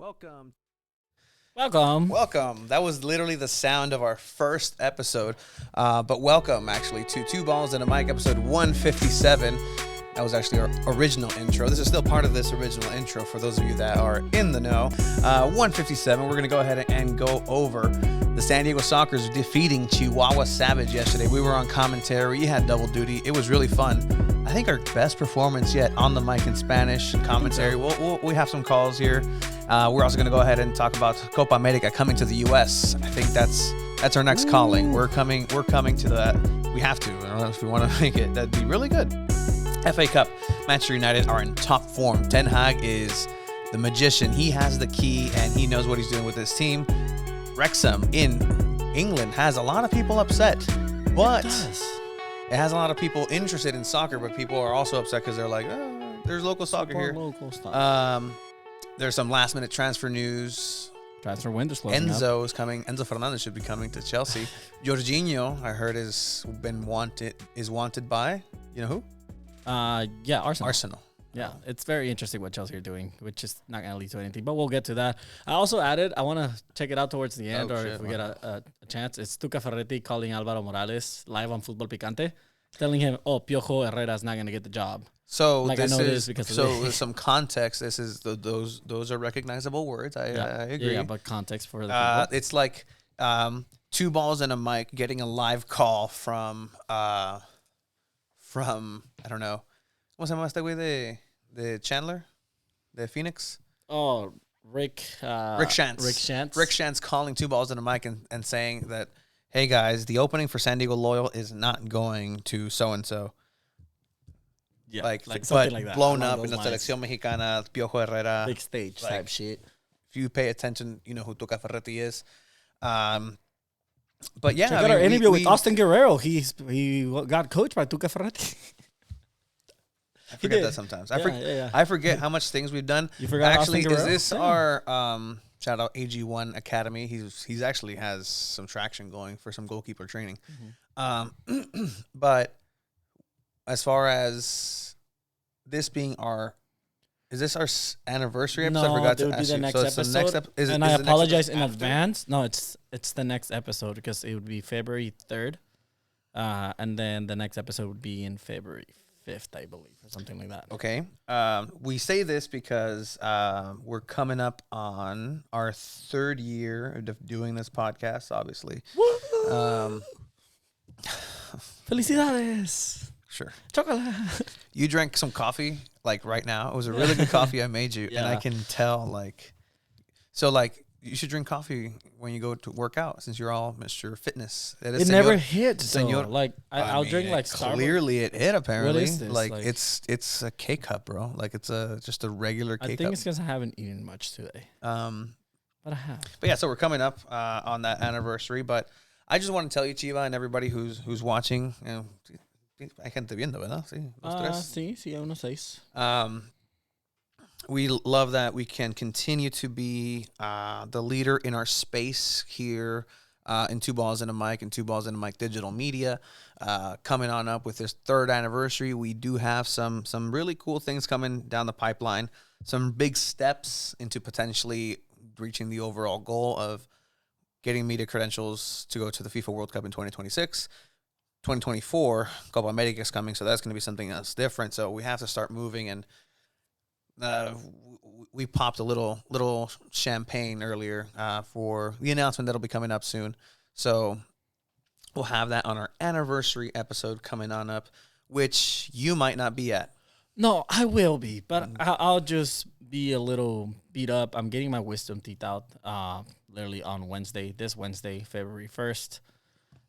Welcome. Welcome. That was literally the sound of our first episode. But welcome, actually, to Two Balls and a Mic, episode 157. That was actually our original intro. This is still part of this original intro for those of you that are in the know. 157, we're going to go ahead and go over the San Diego Sockers defeating Chihuahua Savage yesterday. We were on commentary. We had double duty. It was really fun. I think our best performance yet on the mic in Spanish commentary. We have some calls here. We're also going to go ahead and talk about Copa America coming to the U.S. I think that's our next calling. We're coming to that. We have to. I don't know if we want to make it. That'd be really good. FA Cup, Manchester United are in top form. Ten Hag is the magician. He has the key, and he knows what he's doing with his team. Wrexham in England has a lot of people upset, but it has a lot of people interested in soccer, but people are also upset because they're like, there's local soccer here. There's some last-minute transfer news. Transfer window's closing Enzo is coming. Enzo Fernandez should be coming to Chelsea. Jorginho, I heard, is wanted by, you know who? Arsenal. Yeah, it's very interesting what Chelsea are doing, which is not going to lead to anything, but we'll get to that. I also added, I want to check it out towards the end, if we get a chance. It's Tuca Ferretti calling Alvaro Morales live on Fútbol Picante, telling him, Piojo Herrera's not going to get the job. So like, this I know is this because with some context. This is those are recognizable words. I agree. Yeah, but context for the people. It's like Two Balls and a Mic getting a live call from I don't know. ¿Cómo se llama este güey de Chandler? De Phoenix? Rick Shantz. Rick Shantz calling Two Balls and a Mic and saying that, hey guys, the opening for San Diego Loyal is not going to so and so. Yeah, like something like that. Blown up in the Selección Mexicana, Piojo Herrera. Big stage type shit. If you pay attention, you know who Tuca Ferretti is. But yeah, check out our interview with Austin Guerrero. He got coached by Tuca Ferretti. I forget that sometimes. I forget how much things we've done. You forgot actually, Austin Guerrero? Is this our shout out AG1 Academy? He's actually has some traction going for some goalkeeper training. Mm-hmm. But as far as this being is this our anniversary episode? No, I forgot it to would be ask the you. next So it's episode. the next episode. And I apologize in advance. No, it's the next episode because it would be February 3rd. And then the next episode would be in February 5th, I believe, or something like that. Okay. We say this because we're coming up on our third year of doing this podcast, obviously. Felicidades. Sure. Chocolate. You drank some coffee, like, right now. It was a really good coffee I made you, and I can tell, you should drink coffee when you go to work out, since you're all Mr. Fitness. It never hits, though. Like, I'll drink, like, Starbucks. Clearly it hit, apparently. What is this? Like, it's a K-cup, bro. Like, it's just a regular K-cup. I think it's because I haven't eaten much today. But I have. But yeah, so we're coming up on that anniversary, but I just want to tell you, Chiva, and everybody who's watching, hay gente viendo, ¿verdad? Sí, los tres. Sí, unos seis. We love that we can continue to be the leader in our space here in Two Balls and a Mic and Two Balls and a Mic digital media. Coming on up with this third anniversary, we do have some really cool things coming down the pipeline. Some big steps into potentially reaching the overall goal of getting media credentials to go to the FIFA World Cup in 2026. 2024, Copa America is coming, so that's going to be something else different. So we have to start moving, and we popped a little champagne earlier for the announcement that'll be coming up soon. So we'll have that on our anniversary episode coming on up, which you might not be at. No, I will be, but I'll just be a little beat up. I'm getting my wisdom teeth out literally on this Wednesday, February 1st.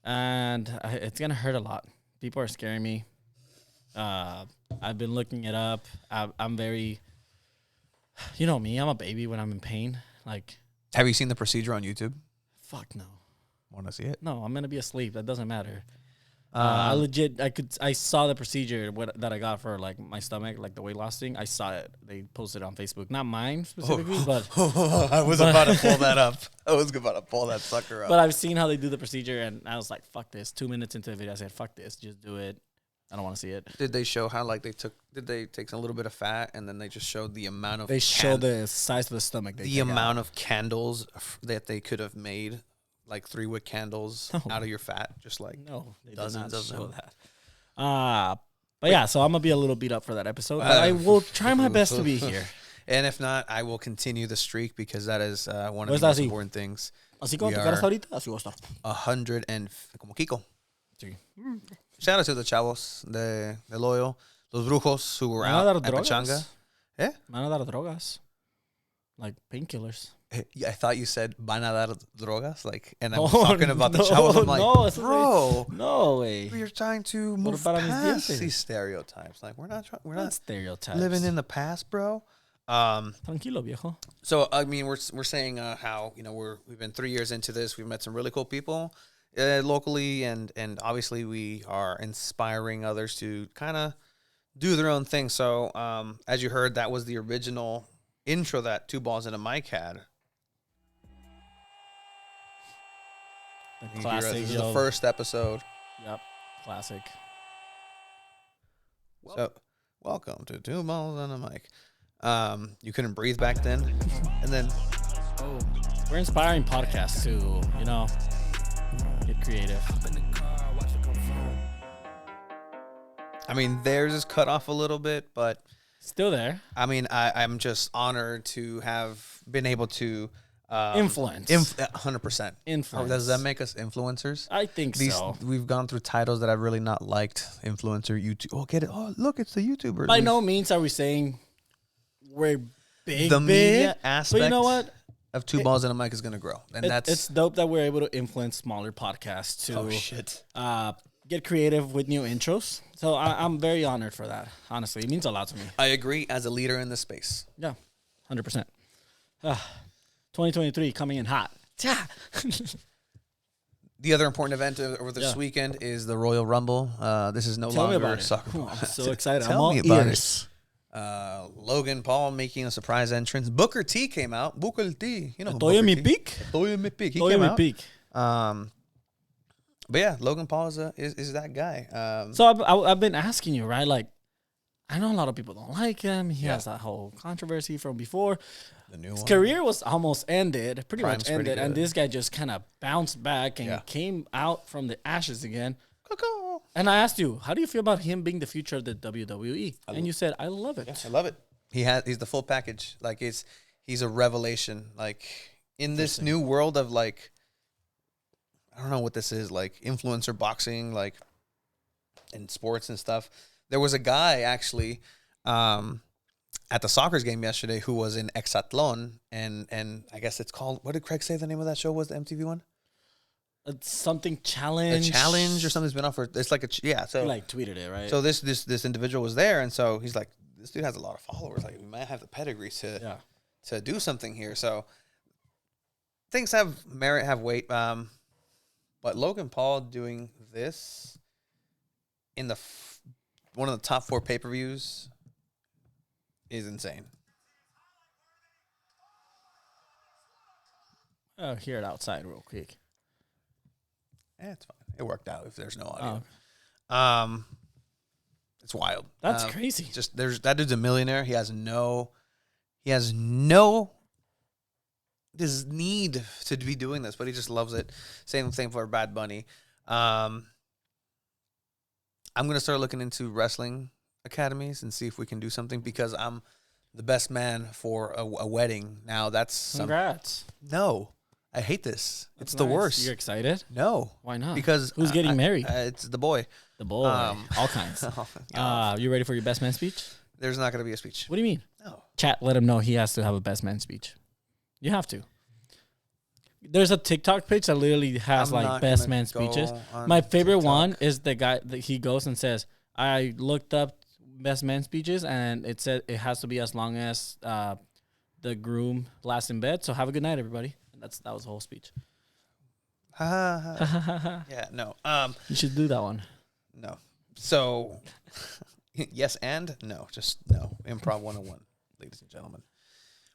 And it's going to hurt a lot. People are scaring me. I've been looking it up. I'm very, you know me, I'm a baby when I'm in pain. Like, have you seen the procedure on YouTube? Fuck no. Want to see it? No, I'm going to be asleep. That doesn't matter. I saw the procedure that I got for, like, my stomach, like the weight loss thing. I saw it. They posted it on Facebook. Not mine specifically, but I was about to pull that up. I was about to pull that sucker up. But I've seen how they do the procedure, and I was like, fuck this. 2 minutes into the video, I said, fuck this. Just do it. I don't want to see it. Did they show how like did they take a little bit of fat and then they just showed the amount of They show the size of the stomach. the amount of candles that they could have made, like 3-wick candles out of your fat, just like no, they dozens did not of show them. that. But yeah, so I'm gonna be a little beat up for that episode. But I will try my best to be here. And if not, I will continue the streak because that is one of Pues the most así. important things. Así como We tu cara está are ahorita, así voy a estar. 100 and como Kiko. Sí. Shout out to the chavos de Loyal, los brujos who were Van a out dar at drogas. Pachanga. Eh? Van a dar drogas, like painkillers. Yeah, I thought you said van a dar drogas, like, and I was talking about the chavos. I'm like, no, eso bro, no way. we're trying to move para mis past dientes? these stereotypes. Like, we're not Stereotypes. living in the past, bro. Tranquilo, viejo. So I mean, we're saying how we've been 3 years into this. We've met some really cool people locally, and obviously we are inspiring others to kind of do their own thing. So as you heard, that was the original intro that Two Balls and a Mic had. The classic. This is the first episode. Yep, classic. So, welcome to Two Balls and a Mic. You couldn't breathe back then, and then We're inspiring podcasts to, get creative. I mean, theirs is cut off a little bit, but Still there. I mean, I'm just honored to have been able to Influence. 100%. Influence. Does that make us influencers? I think so. We've gone through titles that I've really not liked. Influencer, YouTube. Oh, get it. Oh, look, it's the YouTuber. By no means are we saying we're big. The media aspect but you know what? of Two Balls and a Mic is going to grow. And It's dope that we're able to influence smaller podcasts to oh, shit. Get creative with new intros. So I'm very honored for that. Honestly, it means a lot to me. I agree as a leader in the space. Yeah, 100%. 2023 coming in hot. The other important event over this weekend is the Royal Rumble. This is no Tell me longer about it. soccer. Oh, I'm so excited. Tell I'm all me about ears. it. Logan Paul making a surprise entrance. Booker T came out. Booker T, Estoy Booker en mi T. peak. Estoy en mi peak. He Estoy en came mi out. peak. But yeah, Logan Paul is that guy. So I've been asking you, right? Like, I know a lot of people don't like him. He has that whole controversy from before. The new His one. career was almost ended, pretty Prime's much pretty ended, and good. this guy just kind of bounced back and came out from the ashes again. Cuckoo. And I asked you, how do you feel about him being the future of the WWE? And you said, I love it. Yeah, I love it. He's the full package. Like he's a revelation. Like in this new world of like, I don't know what this is, like influencer boxing, like in sports and stuff. There was a guy actually at the soccer game yesterday who was in Exatlon, and I guess it's called, what did Craig say the name of that show was, the MTV one? It's something challenge. A challenge or something's been on for, it's like so He like tweeted it, right? So this individual was there, and so he's like, this dude has a lot of followers. Like, we might have the pedigree to do something here. So things have merit, have weight. But Logan Paul doing this in one of the top 4 pay-per-views is insane. Oh, hear it outside real quick. It's fine. It worked out if there's no audio. It's wild. That's crazy. Just that dude's a millionaire. He has no this need to be doing this, but he just loves it. Same thing for Bad Bunny. I'm gonna start looking into wrestling academies and see if we can do something, because I'm the best man for a wedding. Now that's Congrats. no. I hate this. That's it's the nice. worst. You're excited? No. Why not? Because who's getting married? It's the boy. The boy. All kinds. You ready for your best man speech? There's not going to be a speech. What do you mean? No. Chat, let him know he has to have a best man speech. You have to. There's a TikTok page that literally has I'm like not best gonna man go speeches. on My favorite TikTok. one is the guy that he goes and says, I looked up best man speeches and it said it has to be as long as the groom lasts in bed. So have a good night, everybody. And that was the whole speech. Yeah, no. You should do that one. No. So, yes and no. Just no. Improv 101, ladies and gentlemen.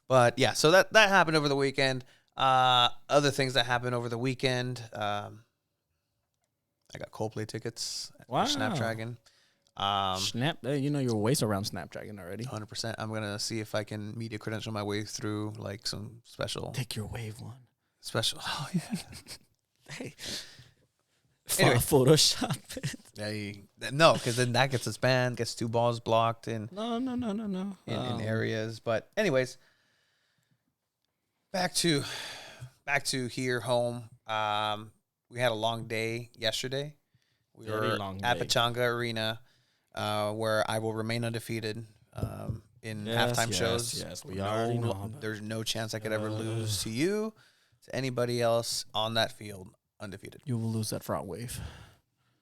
But, yeah, so that happened over the weekend. Other things that happened over the weekend. I got Coldplay tickets Wow. for Snapdragon. You know your waist around Snapdragon already. 100%. I'm gonna see if I can media credential my way through like some special. Take your wave one. Special. Oh yeah. Hey. Anyway. Photoshop it. No, because then that gets us banned, gets 2 balls blocked in. No. In areas, but anyways, back to here home. We had a long day yesterday. We were at Pechanga Arena, where I will remain undefeated in halftime shows. Yes, we already know. There's no chance I could ever lose to you, to anybody else on that field, undefeated. You will lose that front wave.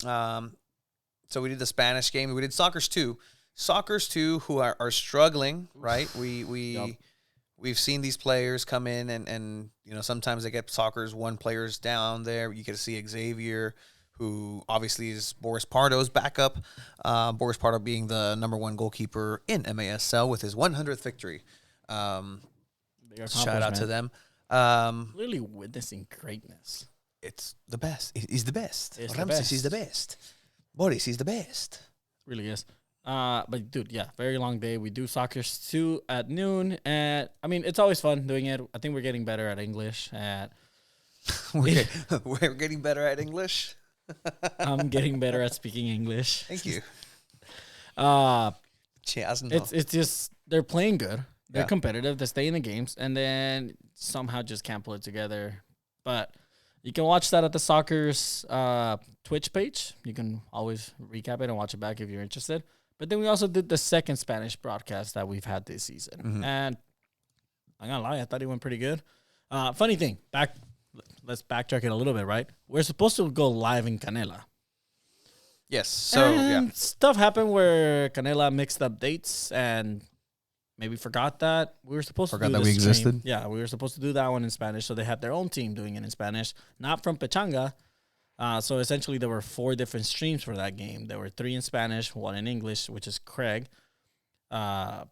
So we did the Spanish game. We did Soccer's 2. Soccer's 2, who are struggling, right? We've seen these players come in and sometimes they get Soccer's 1 players down there. You get to see Xavier, who obviously is Boris Pardo's backup. Boris Pardo being the #1 goalkeeper in MASL with his 100th victory. Shout out to them. Really witnessing greatness. It's the best. He's the best. Ramses, he's the best. Boris, he's the best. Really is. But dude, yeah, very long day. We do Soccer 2 at noon, and I mean it's always fun doing it. I think we're getting better at English. We're getting better at English. I'm getting better at speaking English. Thank you. It's just they're playing good. They're competitive. They stay in the games, and then somehow just can't pull it together. But you can watch that at the Soccer's Twitch page. You can always recap it and watch it back if you're interested. But then we also did the second Spanish broadcast that we've had this season. Mm-hmm. And I'm not gonna lie, I thought it went pretty good. Funny thing, let's backtrack it a little bit, right? We're supposed to go live in Canela. Yes. So stuff happened where Canela mixed up dates and maybe forgot that we were supposed to do that we existed. Yeah, we were supposed to do that one in Spanish. So they had their own team doing it in Spanish, not from Pechanga. So essentially, there were 4 different streams for that game. There were 3 in Spanish, 1 in English, which is Craig, and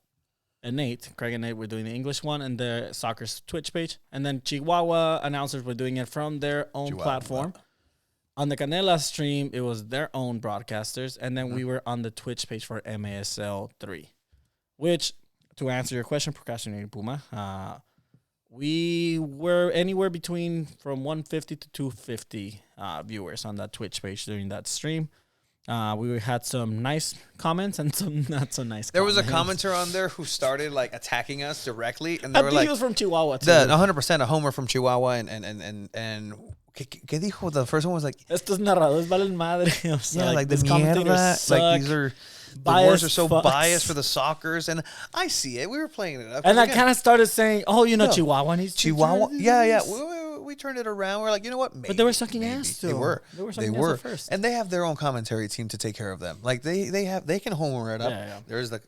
Nate. Craig and Nate were doing the English one and the Soccer's Twitch page. And then Chihuahua announcers were doing it from their own platform. On the Canela stream, it was their own broadcasters. And then we were on the Twitch page for MASL 3, which, to answer your question, Procrastinating Puma, we were anywhere between from 150 to 250 viewers on that Twitch page during that stream. We had some nice comments and some not so nice. There comments. Was a commenter on there who started like attacking us directly, and I think he was from Chihuahua too. 100% a homer from Chihuahua, and ¿qué dijo? The first one was like, "Estos narradores valen madre." Like the mierda. Like these are. The wars are so biased for the Soccers, and I see it. We were playing it up. And I kind of started saying, Chihuahua needs Chihuahua. Yeah. We turned it around. We're like, you know what? But they were sucking ass still. They were. First. And they have their own commentary team to take care of them. Like they can homer it up. Yeah. There's the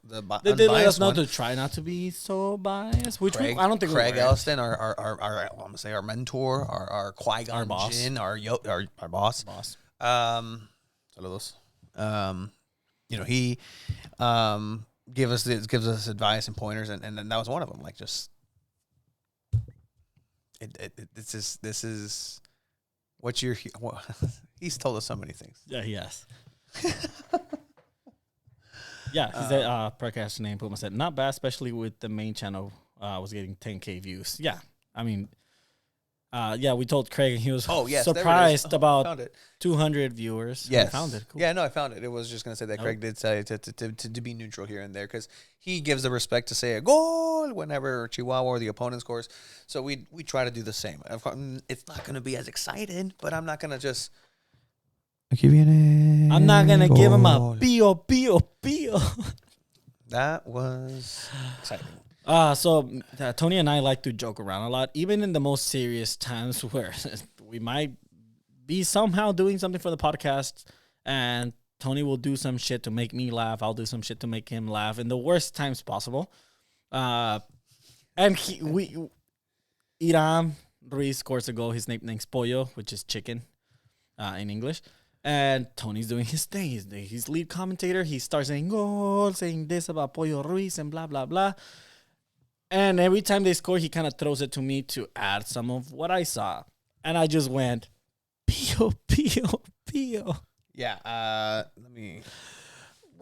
they did let us know to try not to be so biased. Which I don't think Craig Elston, our I'm gonna say our mentor, our Qui-Gon our boss. Jinn, our boss. Saludos. He gives us advice and pointers, and that was one of them. Like, just this is what you're. He's told us so many things. Yeah, he has. Yeah, he said, Procrastinating Puma said, not bad, especially with the main channel was getting 10K views. Yeah, I mean. We told Craig, and he was surprised about 200 viewers. Yes. Found it. Cool. Yeah, no, I found it. It was just going to say that Craig did say to be neutral here and there, because he gives the respect to say a goal whenever Chihuahua or the opponent scores. So we try to do the same. Of course, it's not going to be as excited, but I'm not going to just... I'm not going to give him a pio. That was exciting. So Tony and I like to joke around a lot, even in the most serious times where we might be somehow doing something for the podcast, and Tony will do some shit to make me laugh. I'll do some shit to make him laugh in the worst times possible. And Iram Ruiz scores a goal. His name's Pollo, which is chicken in English. And Tony's doing his thing. He's lead commentator. He starts saying goal, saying this about Pollo Ruiz and blah, blah, blah. And every time they score, he kind of throws it to me to add some of what I saw. And I just went, pio. Yeah, let me...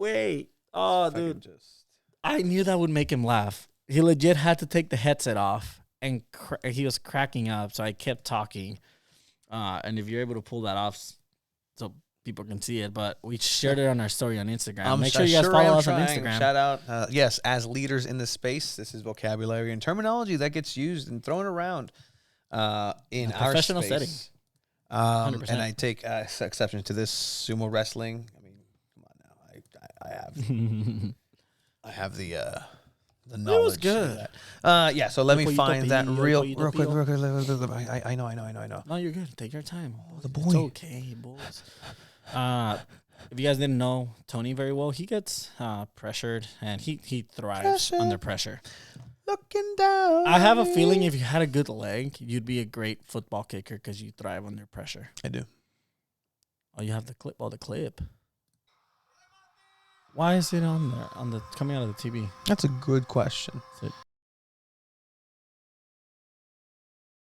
way. Oh, If I could dude. just... I knew that would make him laugh. He legit had to take the headset off, and he was cracking up, so I kept talking. And if you're able to pull that off so people can see it, but we shared it on our story on Instagram. Make sure you guys follow us on Instagram. Shout out. Yes, as leaders in this space, this is vocabulary and terminology that gets used and thrown around in our professional space. setting. And I take exception to this sumo wrestling. I mean, come on now. I have the knowledge. It was good. Yeah, so let me Pollito find that real quick. I know. No, you're good. Take your time. The boy. It's okay, boys. If you guys didn't know Tony very well, he gets pressured, and he thrives under pressure. Looking down. I have a feeling if you had a good leg, you'd be a great football kicker because you thrive under pressure. I do. Oh, you have the clip. Oh, the clip. Why is it on there? On the coming out of the TV? That's a good question.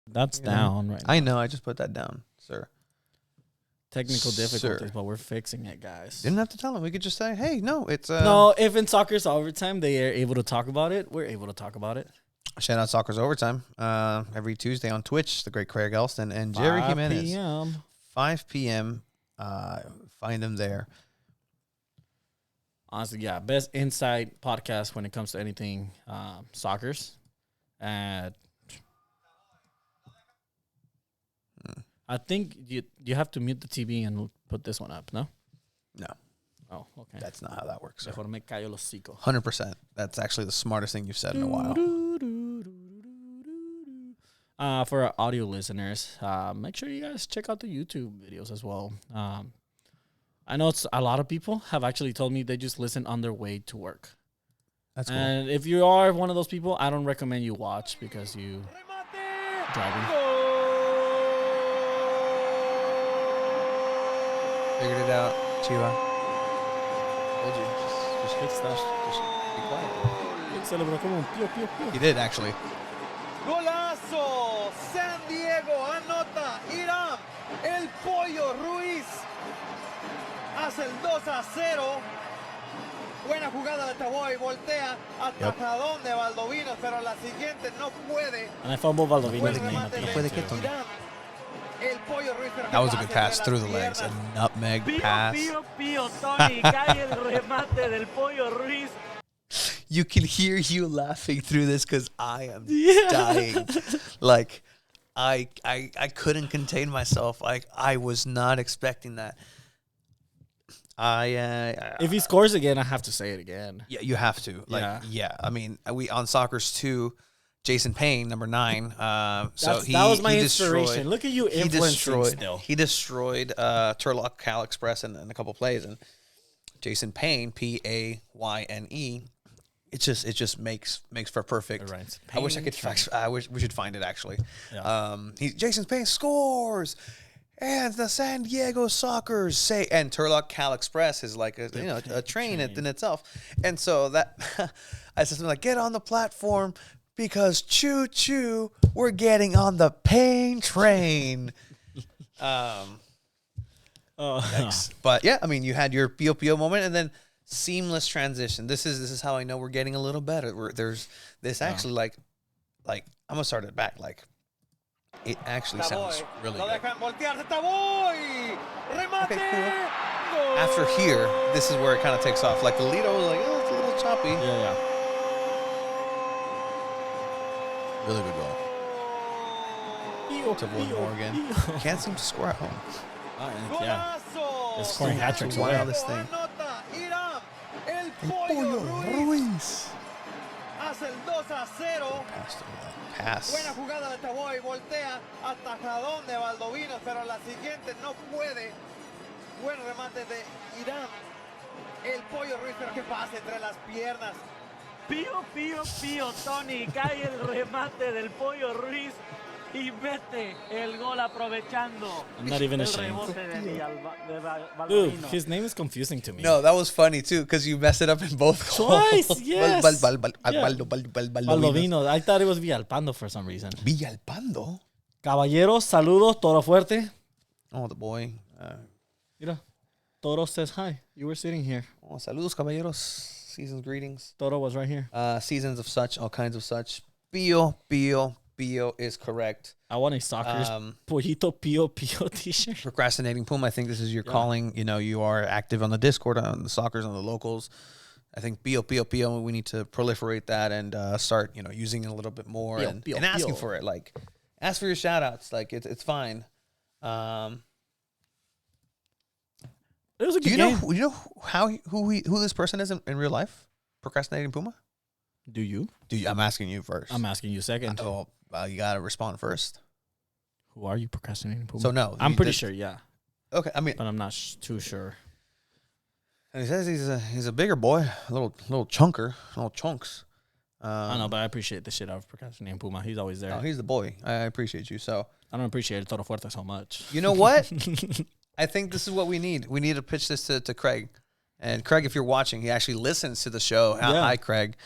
That's down right now. I know. I just put that down, sir. Technical difficulties, but we're fixing it, guys. Didn't have to tell him. We could just say, "Hey, no, it's." No, if in soccer's overtime they are able to talk about it, we're able to talk about it. Shout out Soccer's Overtime. Every Tuesday on Twitch, the great Craig Elston and Jerry 5 Jimenez. p.m. 5 p.m. Find them there. Honestly, yeah, best insight podcast when it comes to anything soccer's. And I think you have to mute the TV and put this one up, no? No, Oh, okay. that's not how that works. Mejor me callo los hocico. 100%. That's actually the smartest thing you've said in a while. For our audio listeners, make sure you guys check out the YouTube videos as well. I know it's a lot of people have actually told me they just listen on their way to work. That's cool. And if you are one of those people, I don't recommend you watch because you driving. Figured it out, Chiva. Told you. Just Good stuff. Just be quiet. Celebró como un pío, pío, pío. He did, actually. Golazo, San Diego anota, Irán, el Pollo Ruiz hace el 2-0. Buena jugada de Taboy, voltea, atajadón de Valdovinos, pero la siguiente no puede. And I fumbled Valdovinos Buen name remate at the de end, puede too. que Tony. Irán, el Pollo Ruiz, pero That was a qué good pase pass entre through las the legs. A piernas. nutmeg pass. Pío, Tony, cae el remate del Pollo Ruiz. You can hear you laughing through this because I am Yeah. dying. Like, I couldn't contain myself. Like, I was not expecting that. If he scores again, I have to say it again. Yeah, you have to. Like, Yeah. I mean, we on Soccer's 2, Jason Payne, number 9. So That was my he inspiration. destroyed- Look at you He influencing still. destroyed Turlock Cal Express in a couple plays, and Jason Payne, Payne. It just makes for perfect. Right. I wish I could. I wish we should find it actually. Yeah. Jason Payne scores, and the San Diego Sockers say, and Turlock Cal Express is like a train in itself, and so that I said something like, "Get on the platform because choo choo, we're getting on the Payne train." Yikes. But yeah, I mean, you had your Pio moment, and then seamless transition. This is how I know we're getting a little better. There's this actually like I'm gonna start it back. Like it actually sounds Taboy, really lo good. dejan voltearse, Taboy, remate, Okay, cool. gol. After here, this is where it kind of takes off. Like the Lido was like, oh, it's a little choppy. Yeah. Really good goal. To Will Morgan. Can't seem to score at home. Yeah. Golazo. It's scoring hat tricks San away. Diego Wildest thing. anota, Irán, el Pollo Pollo Ruiz Ruiz. hace el 2-0. Pass. Buena jugada de Taboy, voltea, atajadón de Valdovinos, pero la siguiente no puede. Buen remate de Irán. El Pollo Ruiz, pero qué pase entre las piernas. Pío, Tony, cae el remate del Pollo Ruiz y mete el gol aprovechando I'm not even el ashamed. rebote de Dude, Valdovinos. his name is confusing to me. No, that was funny too because you messed it up in both Twice, goals. yes. Valdovinos. Valdovino. I thought it was Villalpando for some reason. Villalpando. Caballeros, saludos, todo fuerte. Oh, the boy. Mira. Toro says hi. You were sitting here. Oh, saludos, caballeros. Season's greetings. Toro was right here. Seasons of such, all kinds of such. Pio is correct. I want a soccer's Pollito Pio t-shirt. Procrastinating Puma, I think this is your calling. You know, you are active on the Discord, on the Soccers, on the locals. I think Pio, we need to proliferate that and start, using it a little bit more and asking for it. Like, ask for your shout-outs. Like, it's fine. It was a good Do game. you know who this person is in real life? Procrastinating Puma? Do you? I'm asking you first. I'm asking you second. Well, you got to respond first. Who are you, Procrastinating Puma? So, no. I'm pretty sure, yeah. Okay, I mean. But I'm not too sure. And he says he's a bigger boy, a little chunker, little chunks. I know, but I appreciate the shit out of Procrastinating Puma. He's always there. Oh, he's the boy. I appreciate you. So I don't appreciate Toro Fuerte so much. You know what? I think this is what we need. We need to pitch this to Craig. And Craig, if you're watching, he actually listens to the show. Yeah. Hi, Craig.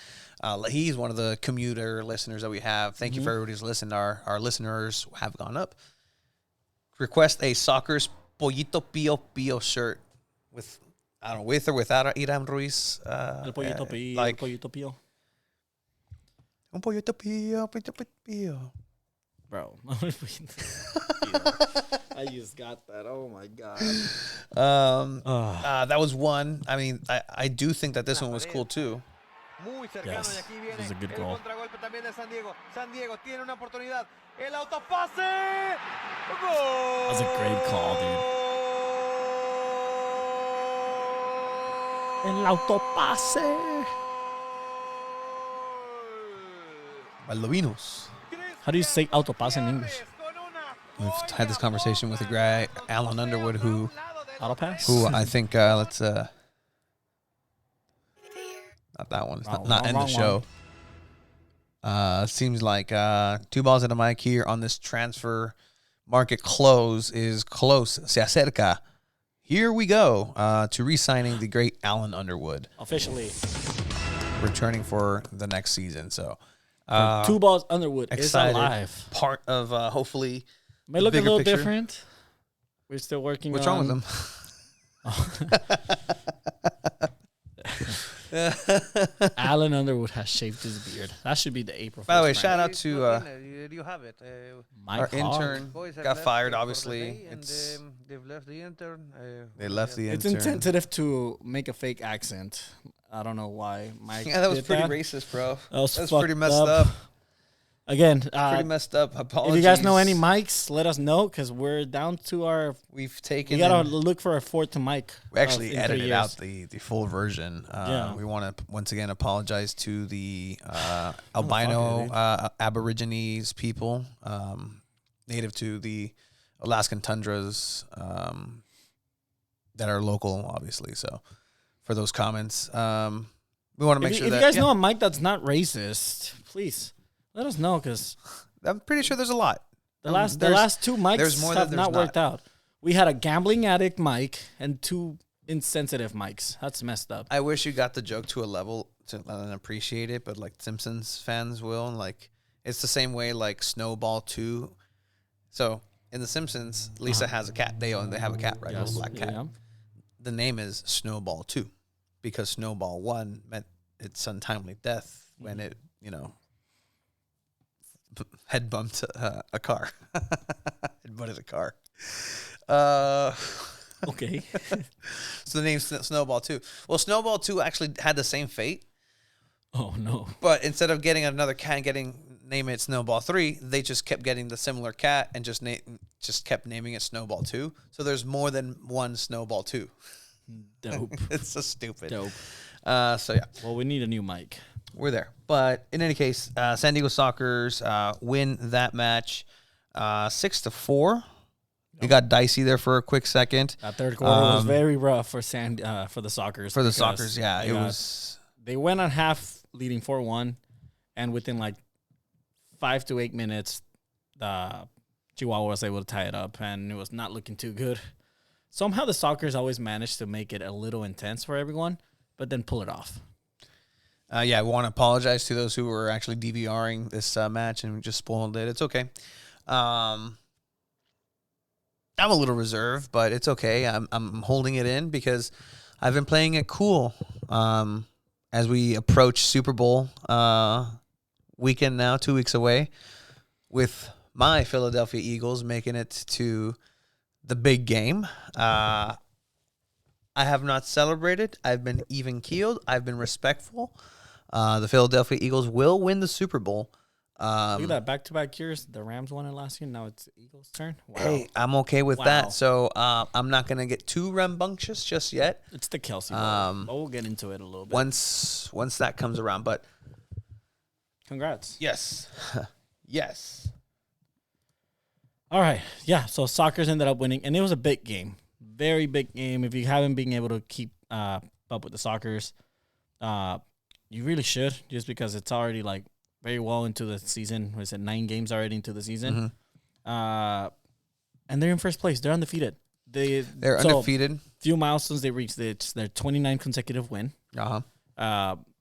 He's one of the commuter listeners that we have. Thank you for everybody who's listened. Our listeners have gone up. Request a Soccer's Pollito Pio shirt with or without Iram Ruiz. El Pollito Pio. Like, El Pollito Pio. Un Pollito Pio. Bro. I just got that. Oh, my God. That was one. I mean, I do think that this one was cool, too. Yes, this is a good goal. San Diego tiene una oportunidad. El autopase. That was a great call, dude. El autopase. Baldovinos. How do you say autopase in English? We've had this conversation with a guy, Alan Underwood, who Autopass? I think let's not that one. It's not in the show. Seems like 2 balls and a mic here on this transfer market close is close. Se acerca. Here we go to re-signing the great Alan Underwood. Officially. Returning for the next season. So 2 balls Underwood excited. is alive. Part of hopefully May look a little picture. different. We're still working What's on... wrong with them? Alan Underwood has shaved his beard. That should be the April 1st. By the way, prank. shout out to You have it. our Mike Hogg. intern. Boys have Got left fired, for obviously. the day, and, they've left the intern. They left the It's intern. insensitive to make a fake accent. I don't know why Mike Yeah, that was did pretty that. racist, bro. That That's pretty fucked messed up. Again, Pretty messed up. Apologies. if you guys know any mics, let us know because we're down to our... We've taken. We got to look for a fourth mic. We actually in 3 edited years. out the full version. Yeah. We want to once again apologize to the albino Aborigines people, native to the Alaskan tundras that are local, obviously. So for those comments, we want to make If sure you that guys know a mic that's not racist, please let us know because I'm pretty sure there's a lot. the last 2 mics there's more have that not there's worked out. We had a gambling addict mic and 2 insensitive mics. That's messed up. I wish you got the joke to a level to appreciate it, but like Simpsons fans will. Like it's the same way like Snowball 2. So in the Simpsons, Lisa has a cat. They have a cat, right? A Yes, little black cat. yeah. The name is Snowball 2 because Snowball 1 meant its untimely death when it, head bumped a car. It butted a car. Okay. So the name's Snowball 2. Well, Snowball 2 actually had the same fate. Oh no. But instead of getting another cat and name it Snowball 3, they just kept getting the similar cat and just kept naming it Snowball 2. So there's more than one Snowball 2. Dope. It's so stupid. Dope. So yeah, Well, we need a new mic. we're there. But in any case, San Diego Sockers win that match 6-4. It got dicey there for a quick second. That third quarter was very rough for the Sockers. For the because Sockers, yeah, it was. They went on half leading 4-1, and within like 5 to 8 minutes, Chihuahua was able to tie it up, and it was not looking too good. Somehow the Sockers always managed to make it a little intense for everyone, but then pull it off. Yeah, we want to apologize to those who were actually DVRing this match and just spoiled it. It's okay. I'm a little reserved, but it's okay. I'm holding it in because I've been playing it cool. As we approach Super Bowl weekend now, 2 weeks away, with my Philadelphia Eagles making it to the big game. I have not celebrated. I've been even keeled. I've been respectful. The Philadelphia Eagles will win the Super Bowl. Look at that, back-to-back years. The Rams won it last year. Now it's Eagles' turn. Wow. Hey, I'm okay with Wow. that. So I'm not gonna get too rambunctious just yet. It's the Kelsey Bowl. But we'll get into it a little bit. Once that comes around, but Congrats. yes, yes. All right. Yeah, so Sockers ended up winning, and it was a big game. Very big game. If you haven't been able to keep up with the Sockers, you really should, just because it's already, like, very well into the season. Was it 9 games already into the season? And they're in first place. They're undefeated. They're undefeated. Few milestones they reached. It's their 29 consecutive win.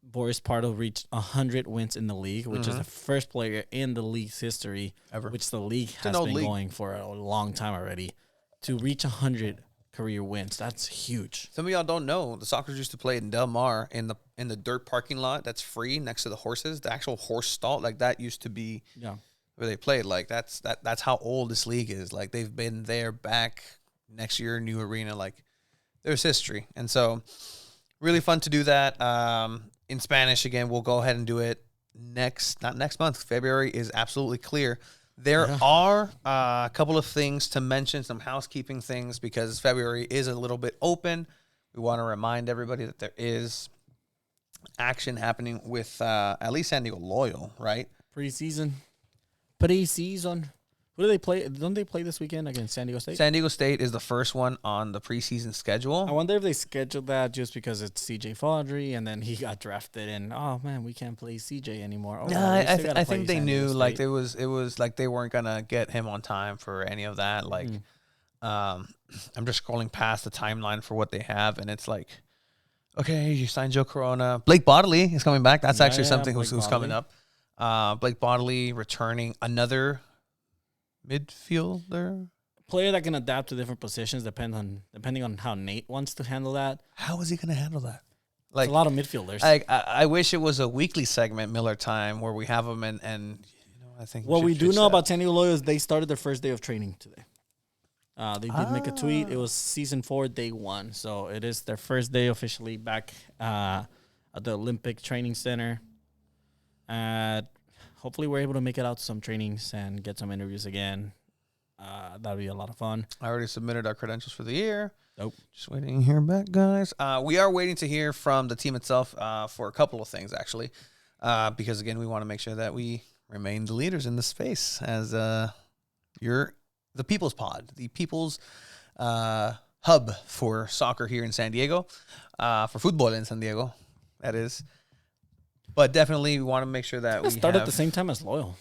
Boris Pardo reached 100 wins in the league, which is the first player in the league's history, Ever. which the league has old been league. going for a long time already, to reach 100 career wins. That's huge. Some of y'all don't know the Sockers used to play in Del Mar in the dirt parking lot that's free next to the horses. The actual horse stall, like that used to be where they played. Like that's how old this league is. Like they've been there back next year, new arena. Like there's history, and so really fun to do that. In Spanish again, we'll go ahead and do it not next month. February is absolutely clear. There are a couple of things to mention, some housekeeping things, because February is a little bit open. We want to remind everybody that there is action happening with at least San Diego Loyal, right? Preseason. Who do they play? Don't they play this weekend against San Diego State? San Diego State is the first one on the preseason schedule. I wonder if they scheduled that just because it's CJ Faudree and then he got drafted and, oh, man, we can't play CJ anymore. Oh, No, we still gotta I play think they San Diego knew, like, State. it was like they weren't going to get him on time for any of that. Like, I'm just scrolling past the timeline for what they have, and it's like, okay, you signed Joe Corona. Blake Bodley is coming back. That's actually something who's coming up. Blake Bodley returning, another midfielder. Player that can adapt to different positions depending on how Nate wants to handle that. How is he going to handle that? It's Like a lot of midfielders. I wish it was a weekly segment, Miller Time, where we have them and you know, I think what we should do fix know that. about San Diego Loyal is they started their first day of training today. They did make a tweet. It was season 4, day 1. So it is their first day officially back at the Olympic Training Center. Hopefully we're able to make it out to some trainings and get some interviews again. That'll be a lot of fun. I already submitted our credentials for the year. Nope. Just waiting to hear back, guys. We are waiting to hear from the team itself for a couple of things, actually, because, again, we want to make sure that we remain the leaders in this space as you're the People's Pod, the People's hub for soccer here in San Diego, for football in San Diego, that is. But definitely we want to make sure that we Start at have the same time as Loyal.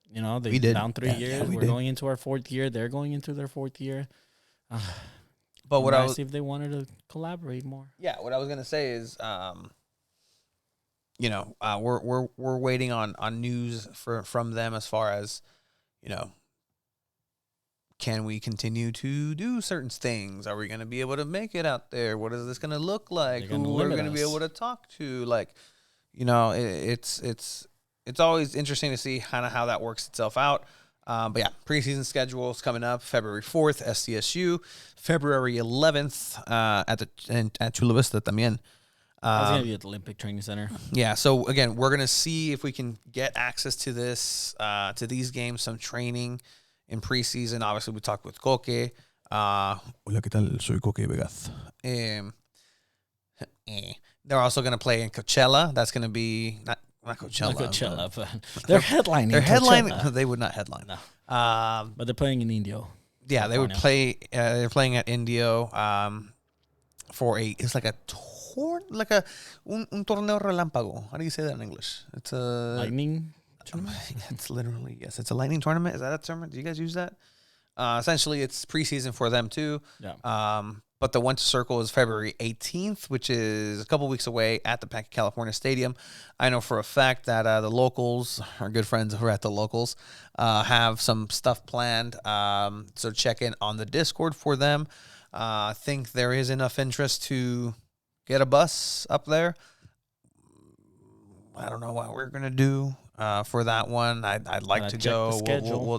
You know, they've We been did. down 3 Yeah, years. we We're did. going into our 4th year. They're going into their 4th year. But what I Nice was if they wanted to collaborate more. Yeah, what I was gonna say is, you know, we're waiting on news from them as far as, you know, can we continue to do certain things? Are we gonna be able to make it out there? What is this gonna look like? They're gonna Who are we limit gonna be us. able to talk to? Like, you know, it's always interesting to see kind of how that works itself out. But yeah, preseason schedule is coming up February 4th, SDSU, February 11th at Chula Vista también. I was going to be at the Olympic Training Center. Yeah, so again, we're gonna see if we can get access to this, to these games, some training in preseason. Obviously, we talked with Coque. Hola, ¿qué tal? Soy Coque Vegas. They're also gonna play in Coachella. That's gonna be not Coachella. Not Coachella, but they're headlining. They're headlining. Coachella. They would not headline. No. But They're playing in Indio. yeah, they would California. play. They're playing at Indio for it's like a un torneo relámpago. How do you say that in English? It's a Lightning tournament? It's literally, yes, it's a lightning tournament. Is that a term? Do you guys use that? Essentially, it's preseason for them too. Yeah. But the Winter Circle is February 18th, which is a couple weeks away at the Pack California Stadium. I know for a fact that the locals, our good friends who are at the locals, have some stuff planned. So check in on the Discord for them. I think there is enough interest to get a bus up there. I don't know what we're going to do for that one. I'd like to go.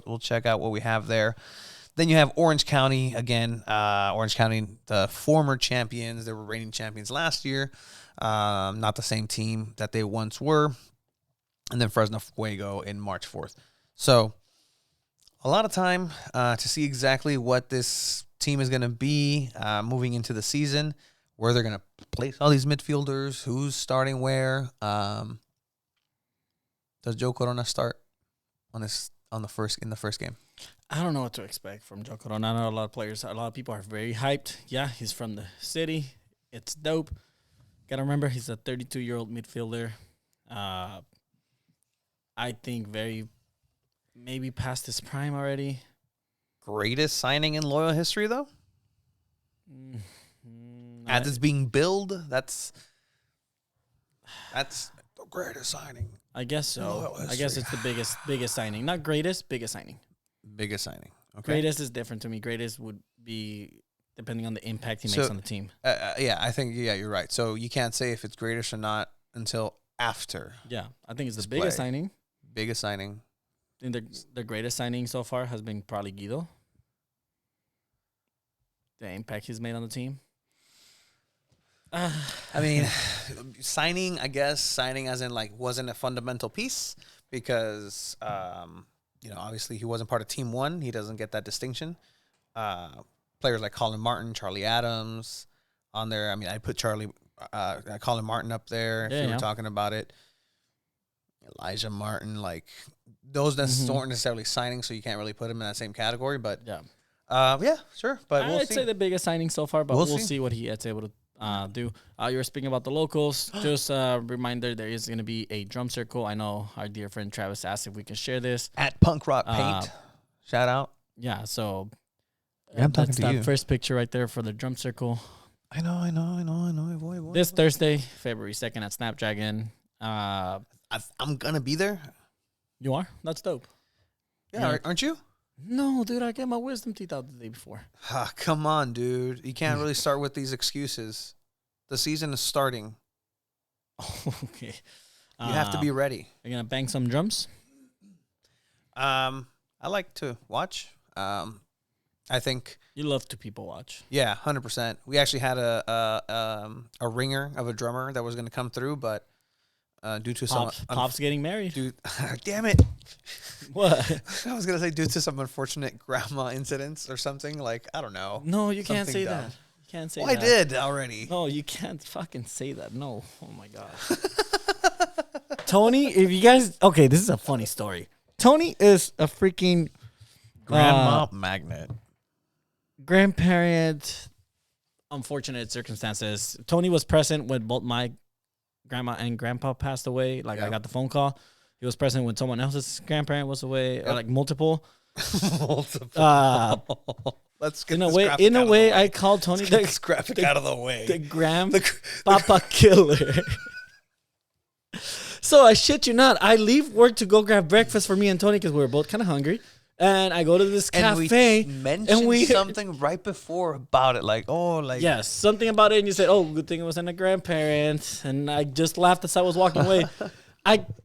We'll check out what we have there. Then you have Orange County again. Orange County, the former champions. They were reigning champions last year. Not the same team that they once were. And then Fresno Fuego in March 4th. So a lot of time to see exactly what this team is going to be moving into the season, where they're going to place all these midfielders, who's starting where. Does Joe Corona start in the first game? I don't know what to expect from Joe Corona. I know a lot of people are very hyped. Yeah, he's from the city. It's dope. Got to remember, he's a 32-year-old midfielder. I think maybe past his prime already. Greatest signing in Loyal history, though? As it's being billed, that's the greatest signing. I guess so. I guess it's the biggest signing. Not greatest, biggest signing. Biggest signing. Okay. Greatest is different to me. Greatest would be depending on the impact he makes on the team. Yeah, I think you're right. So you can't say if it's greatest or not until after. Yeah, I think it's the biggest signing. Biggest signing. I think the greatest signing so far has been probably Guido. The impact he's made on the team. I mean, signing as in like wasn't a fundamental piece because obviously he wasn't part of Team 1. He doesn't get that distinction. Players like Colin Martin, Charlie Adams on there. I mean, I put Colin Martin up there if you were talking about it. Elijah Martin, like those aren't necessarily signings, so you can't really put him in that same category. But yeah, sure. But I'd say the biggest signing so far, but we'll see what he is able to do. You were speaking about the locals. Just a reminder, there is going to be a drum circle. I know our dear friend Travis asked if we can share this. At Punk Rock Paint. Shout out. Yeah, so I'm talking to you. First picture right there for the drum circle. I know. Boy. This Thursday, February 2nd at Snapdragon. I'm going to be there. You are? That's dope. Yeah, aren't you? No, dude, I get my wisdom teeth out the day before. Come on, dude. You can't really start with these excuses. The season is starting. Okay. You have to be ready. You're going to bang some drums? I like to watch. I think you love to people watch. Yeah, 100%. We actually had a ringer of a drummer that was going to come through, but due to Pop's getting married. Dude, damn it! What? I was going to say due to some unfortunate grandma incidents or something. Like I don't know. No, you can't say that. You can't say that. I did already. No, you can't fucking say that. No. Oh my god. Tony, if you guys okay, this is a funny story. Tony is a freaking grandma magnet. Grandparent, unfortunate circumstances. Tony was present when both my grandma and grandpa passed away. Like I got the phone call. He was present when someone else's grandparent was away. Or like multiple. Let's get in a way. I called Tony this graphic out of the way. The Papa killer. So I shit you not. I leave work to go grab breakfast for me and Tony because we were both kind of hungry. And I go to this cafe. And we mentioned something right before about it. Yes, something about it. And you said, oh, good thing it wasn't a grandparent. And I just laughed as I was walking away.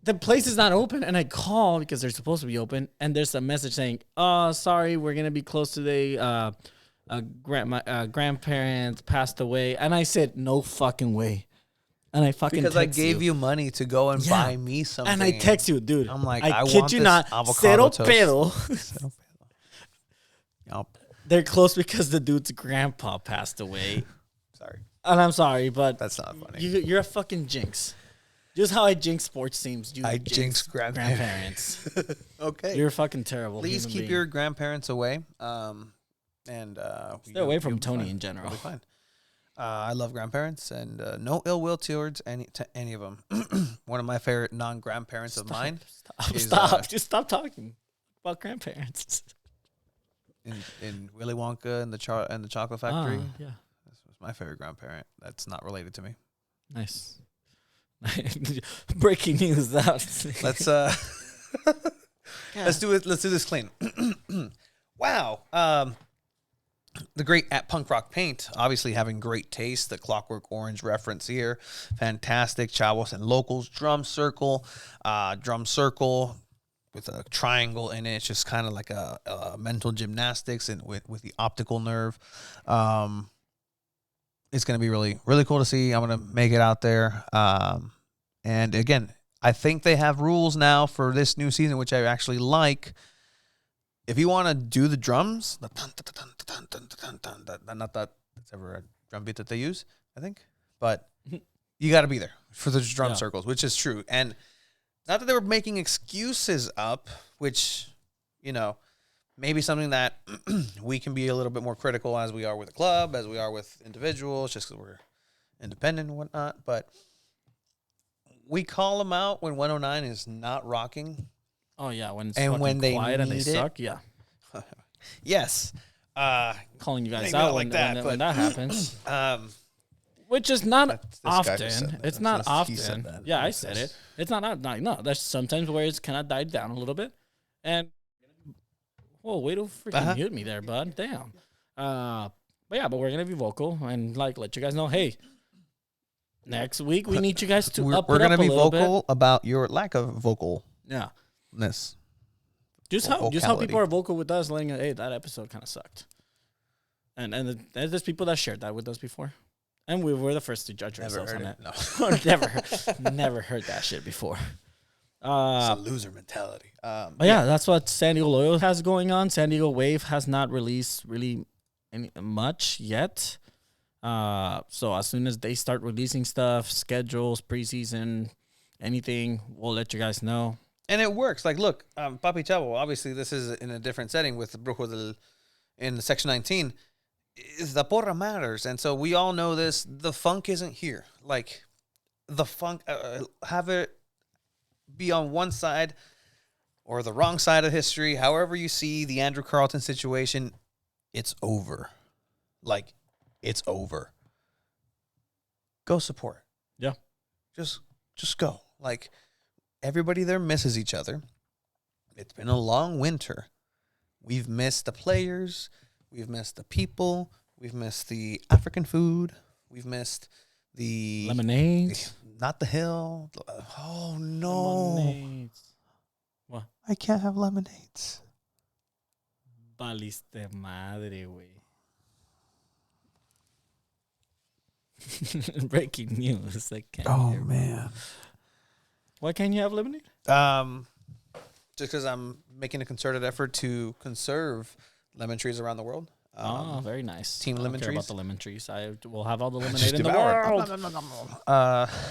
The place is not open. And I call because they're supposed to be open. And there's a message saying, oh, sorry, we're going to be closed today. Grandparents passed away. And I said, no fucking way. And I fucking because I gave you money to go and buy me something. And I text you, dude. I'm like, I kid you not. Cero pedo. Yep. They're close because the dude's grandpa passed away. Sorry. And I'm sorry, but that's not funny. You're a fucking jinx. Just how I jinx sports teams. I jinx grandparents. Okay. You're fucking terrible. Please keep your grandparents away. Stay away from Tony in general. You'll be fine. I love grandparents, and no ill will towards any of them. One of my favorite non-grandparents of mine. Just stop talking about grandparents. In Willy Wonka and the Chocolate Factory. Yeah. was my favorite grandparent. That's not related to me. Nice. Breaking news. Let's let's do it. Let's do this clean. Wow. The great at Punk Rock Paint, obviously having great taste. The Clockwork Orange reference here, fantastic. Chavos and Locals drum circle with a triangle in it. It's just kind of like a mental gymnastics and with the optical nerve. It's going to be really, really cool to see. I'm going to make it out there. And again, I think they have rules now for this new season, which I actually like. If you want to do the drums, not that it's ever a drum beat that they use, I think, but you got to be there for the drum circles, which is true. And not that they were making excuses up, which, you know, maybe something that we can be a little bit more critical as we are with a club, as we are with individuals, just because we're independent and whatnot. But we call them out when 109 is not rocking. Oh yeah, when it's when they quiet and they need suck, yeah. Yes. Calling you guys maybe out not like that, when that happens. Which is This not guy often. just said that. It's not He said often. that. Yeah, I said it. It's not no. There's sometimes where it's kind of died down a little bit. And whoa, way to freaking mute me there, bud. Damn. But we're gonna be vocal and like let you guys know, hey, next week we need you guys to We're up it going up to be a little vocal about your lack of vocalness. bit. Yeah. Just how Vocality. people are vocal with us, letting hey, that episode kind of sucked. And there's people that shared that with us before, and we were the first to judge Never ourselves heard on it. it. No. never heard that shit before. It's a loser mentality. But yeah, that's what San Diego Loyal has going on. San Diego Wave has not released really much yet. So as soon as they start releasing stuff, schedules, preseason, anything, we'll let you guys know. And it works. Like, look, Papi Chavo, obviously this is in a different setting with the Brujo in Section 19. Is the porra matters. And so we all know this. The funk isn't here. Like, the funk, have it be on one side or the wrong side of history. However you see the Andrew Carlton situation, it's over. Like, it's over. Go support. Yeah. Just go. Like, everybody there misses each other. It's been a long winter. We've missed the players. We've missed the people. We've missed the African food. We've missed the Lemonades. Not the hill. Oh, no. Lemonades. What? I can't have lemonades. Valiste madre, güey. Breaking news. I can't hear. Man. Why can't you have lemonade? Just because I'm making a concerted effort to conserve lemon trees around the world. Very nice. Team I don't lemon care trees. about the lemon trees. I will have all the lemonade Just in the devour it. world.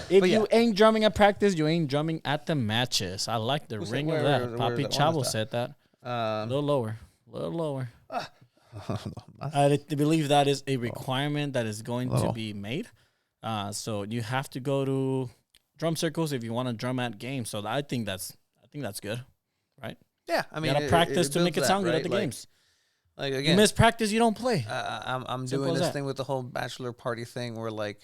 If But yeah. you ain't drumming at practice, you ain't drumming at the matches. I like the Who said- ring where- of that. where Papi is that? When Chavo is that? said that. A little lower. That's- I believe that is a requirement that is going to Little. be made. So you have to go to drum circles if you want to drum at games. So I think that's good, right? yeah, I mean, You gotta practice to make it builds sound that, good at right? the Like- games. Like, You again, miss practice, you don't play. I'm Simple doing as this that. thing with the whole bachelor party thing where, like,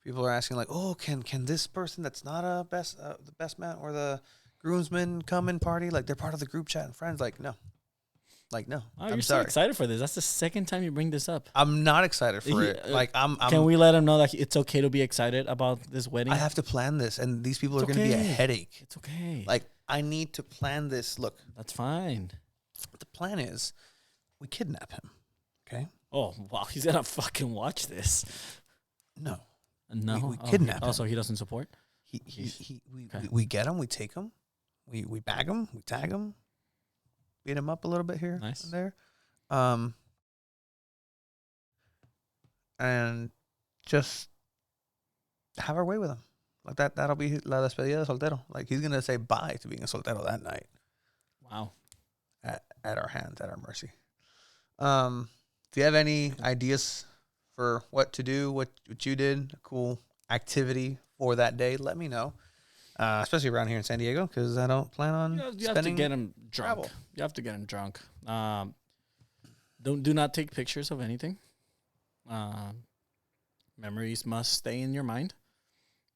people are asking, like, oh, can this person that's not the best man or the groomsman come and party? Like, they're part of the group chat and friends. Like, no. Oh, I'm you're so sorry. excited for this. That's the second time you bring this up. I'm not excited for Yeah, it. Like, Can we let him know that it's okay to be excited about this wedding? I have to plan this, and these people are It's going to be a okay. headache. It's okay. Like, I need to plan this. Look, That's fine. the plan is we kidnap him. Okay? Oh, wow. He's going to fucking watch this. No. No. We kidnap him. Also, he doesn't support? We get him, we take him, we bag him, we tag him, beat him up a little bit here Nice. and there. And just have our way with him. Like that'll be la despedida de soltero. Like, he's going to say bye to being a soltero that night Wow. at our hands, at our mercy. Do you have any ideas for what to do, what you did, a cool activity for that day? Let me know. Especially around here in San Diego, because I don't plan on You have to spending get him drunk. travel. You have to get him drunk. Do not take pictures of anything. Memories must stay in your mind.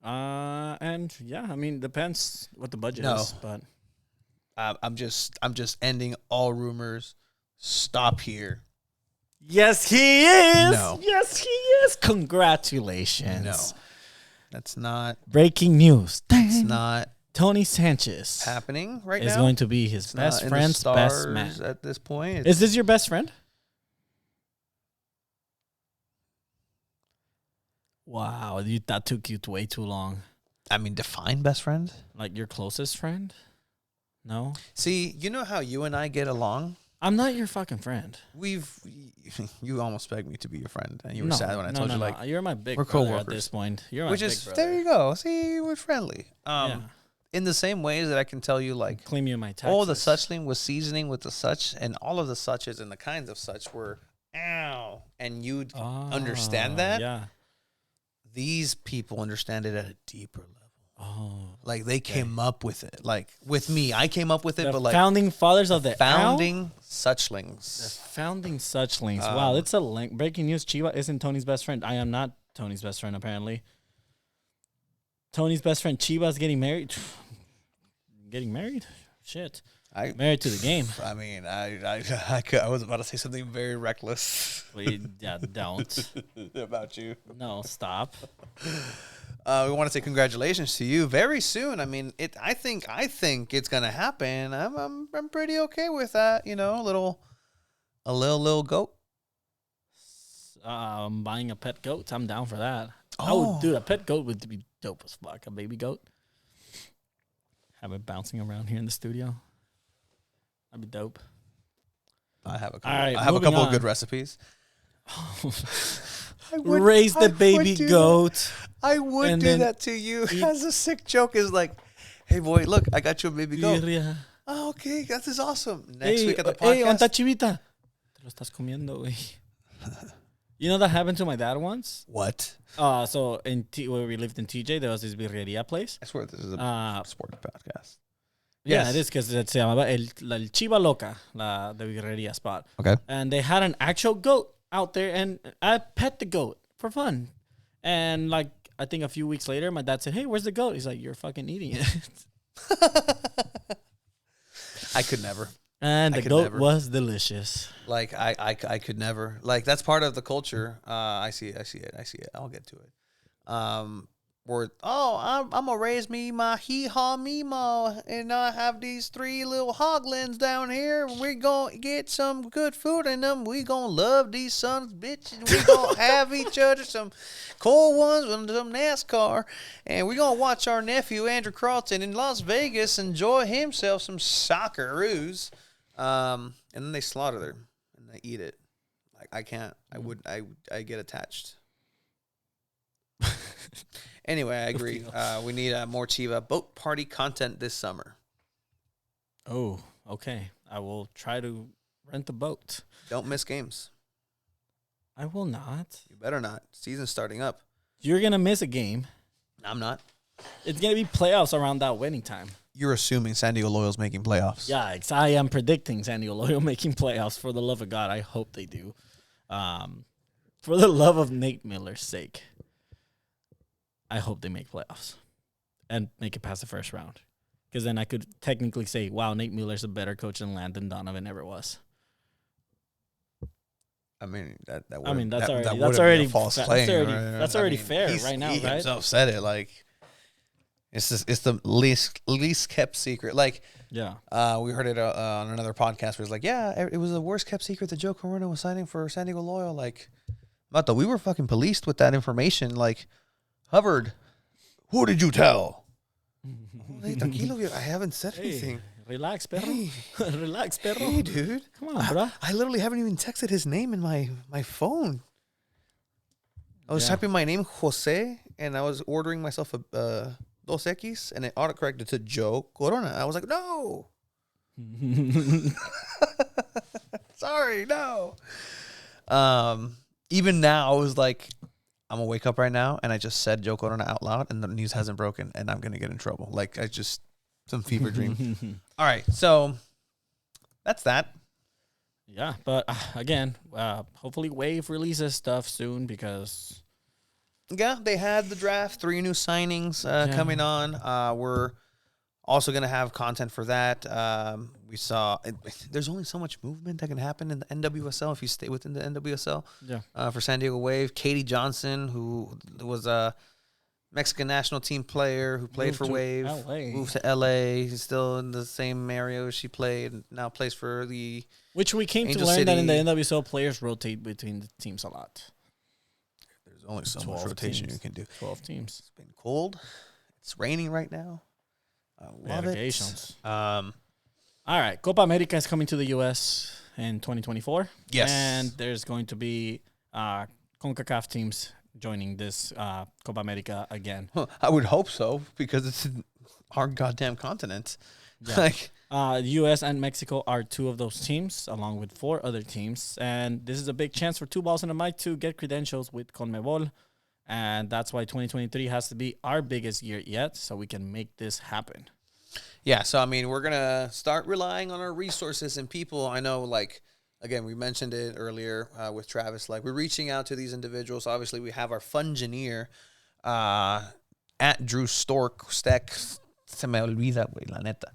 And yeah, I mean, depends what the budget No. is, but I'm just ending all rumors. Stop here. yes, he is. No. Yes, he is. Congratulations. No, that's not. Breaking news. It's not Tony Sanchez happening right is now. going to be his It's best not in the friend's best stars man. at this point. Is this your best friend? Wow, that took you way too long. I mean, define best friend. Like your closest friend? No, See, you know how you and I get along. I'm not your fucking friend. You almost begged me to be your friend, and you were No, sad when I no, told no, you no. like, You're my big we're brother at coworkers. this point. You're my which big is brother. there you go. See, we're friendly. Yeah. In the same ways that I can tell you like Claim you my taxes. all the suchling was seasoning with the such, and all of the suches and the kinds of such were ow, and you'd understand that. Yeah. These people understand it at a deeper level. Oh. Like they came up with it. Like with me, I came up with it, The but like founding fathers of the founding The suchlings. founding suchlings. Wow, it's a link. Breaking news. Chiva isn't Tony's best friend. I am not Tony's best friend, apparently. Tony's best friend Chiva's getting married. Getting married? Shit. Married to the game. I mean, I was about to say something very reckless Yeah, don't. about you. No, stop. We want to say congratulations to you very soon. I mean, I think it's gonna happen. I'm pretty okay with that. You know, a little goat. Buying a pet goat. I'm down for that. Oh. Oh, dude, a pet goat would be dope as fuck. A baby goat. Have it bouncing around here in the studio. That'd be dope. I have a couple. All right, I have a moving couple of on. good recipes. Raise the baby goat. I would and do then that to you. eat- As a sick joke is like, hey boy, look, I got you a baby goat. Birria. Oh, okay, that is awesome. Next Hey, week at the hey, podcast. ¿onta chivita? Te lo estás comiendo, güey. You know that happened to my dad once? What? So where we lived in TJ, there was this birreria place. I swear this is a sports podcast. Yeah, Yes. it is because se llamaba el Chiva Loca, the birreria spot. Okay. And they had an actual goat out there, and I pet the goat for fun. And like, I think a few weeks later, my dad said, "Hey, where's the goat?" He's like, "You're fucking eating it." I could never. And I the could goat never. was delicious. Like I could never. Like that's part of the culture. I see it. I'll get to it. Where I'm gonna raise me my hee-haw meemaw, and I have these 3 little hoglins down here. We're gonna get some good food in them. We gonna love these sons of bitches. We gonna have each other some cold ones and some NASCAR, and we're gonna watch our nephew Andrew Carlton in Las Vegas enjoy himself some Socceroos. And then they slaughter them and they eat it. Like I can't. I get attached. Anyway, I agree. We need more Chiva boat party content this summer. Oh, okay. I will try to rent the boat. Don't miss games. I will not. You better not. Season's starting up. You're gonna miss a game. I'm not. It's gonna be playoffs around that winning time. You're assuming San Diego Loyal's making playoffs. Yeah, I am predicting San Diego Loyal making playoffs. For the love of God, I hope they do. For the love of Nate Miller's sake, I hope they make playoffs and make it past the first round. Because then I could technically say, wow, Nate Miller's a better coach than Landon Donovan ever was. I mean that's already a false claim. That's already fair right now, he right? himself said it. Like it's the least kept secret. Like Yeah. we heard it on another podcast where it's like, yeah, it was the worst kept secret that Joe Corona was signing for San Diego Loyal. Like, Mato, we were fucking policed with that information. Like, Hubbard, who did you tell? Hey, tranquilo, I haven't said anything. Relax, perro. Hey. Relax, perro. Hey, dude. Come on, bro. I literally haven't even texted his name in my phone. I was typing my name, Jose, and I was ordering myself a Dos Equis, and it autocorrected to Joe Corona. I was like, no. Sorry, no. Even now, I was like, I'm going to wake up right now, and I just said Joe Corona out loud, and the news hasn't broken, and I'm going to get in trouble. Like, some fever dream. All right, so that's that. Yeah, but again, hopefully Wave releases stuff soon because Yeah, they had the draft. 3 new signings coming on. We're also going to have content for that. We saw there's only so much movement that can happen in the NWSL if you stay within the NWSL. Yeah. For San Diego Wave, Katie Johnson, who was a Mexican national team player who played for Wave, moved to LA. He's still in the same area she played. Now plays for the Which we came Angel to learn City. that in the NWSL, players rotate between the teams a lot. There's only so much rotation you can do. 12 teams. It's been cold. It's raining right now. I love it. All right. Copa America is coming to the U.S. in 2024. Yes. And there's going to be CONCACAF teams joining this Copa America again. I would hope so because it's in our goddamn continent. Yeah. Like, U.S. and Mexico are 2 of those teams, along with 4 other teams. And this is a big chance for Two Balls and a Mic to get credentials with CONMEBOL. And that's why 2023 has to be our biggest year yet, so we can make this happen. yeah, so I mean, we're gonna start relying on our resources and people. I know, like, again, we mentioned it earlier with Travis. Like, we're reaching out to these individuals. Obviously, we have our fungineer at Drew Steck. Se me olvida, güey, la neta.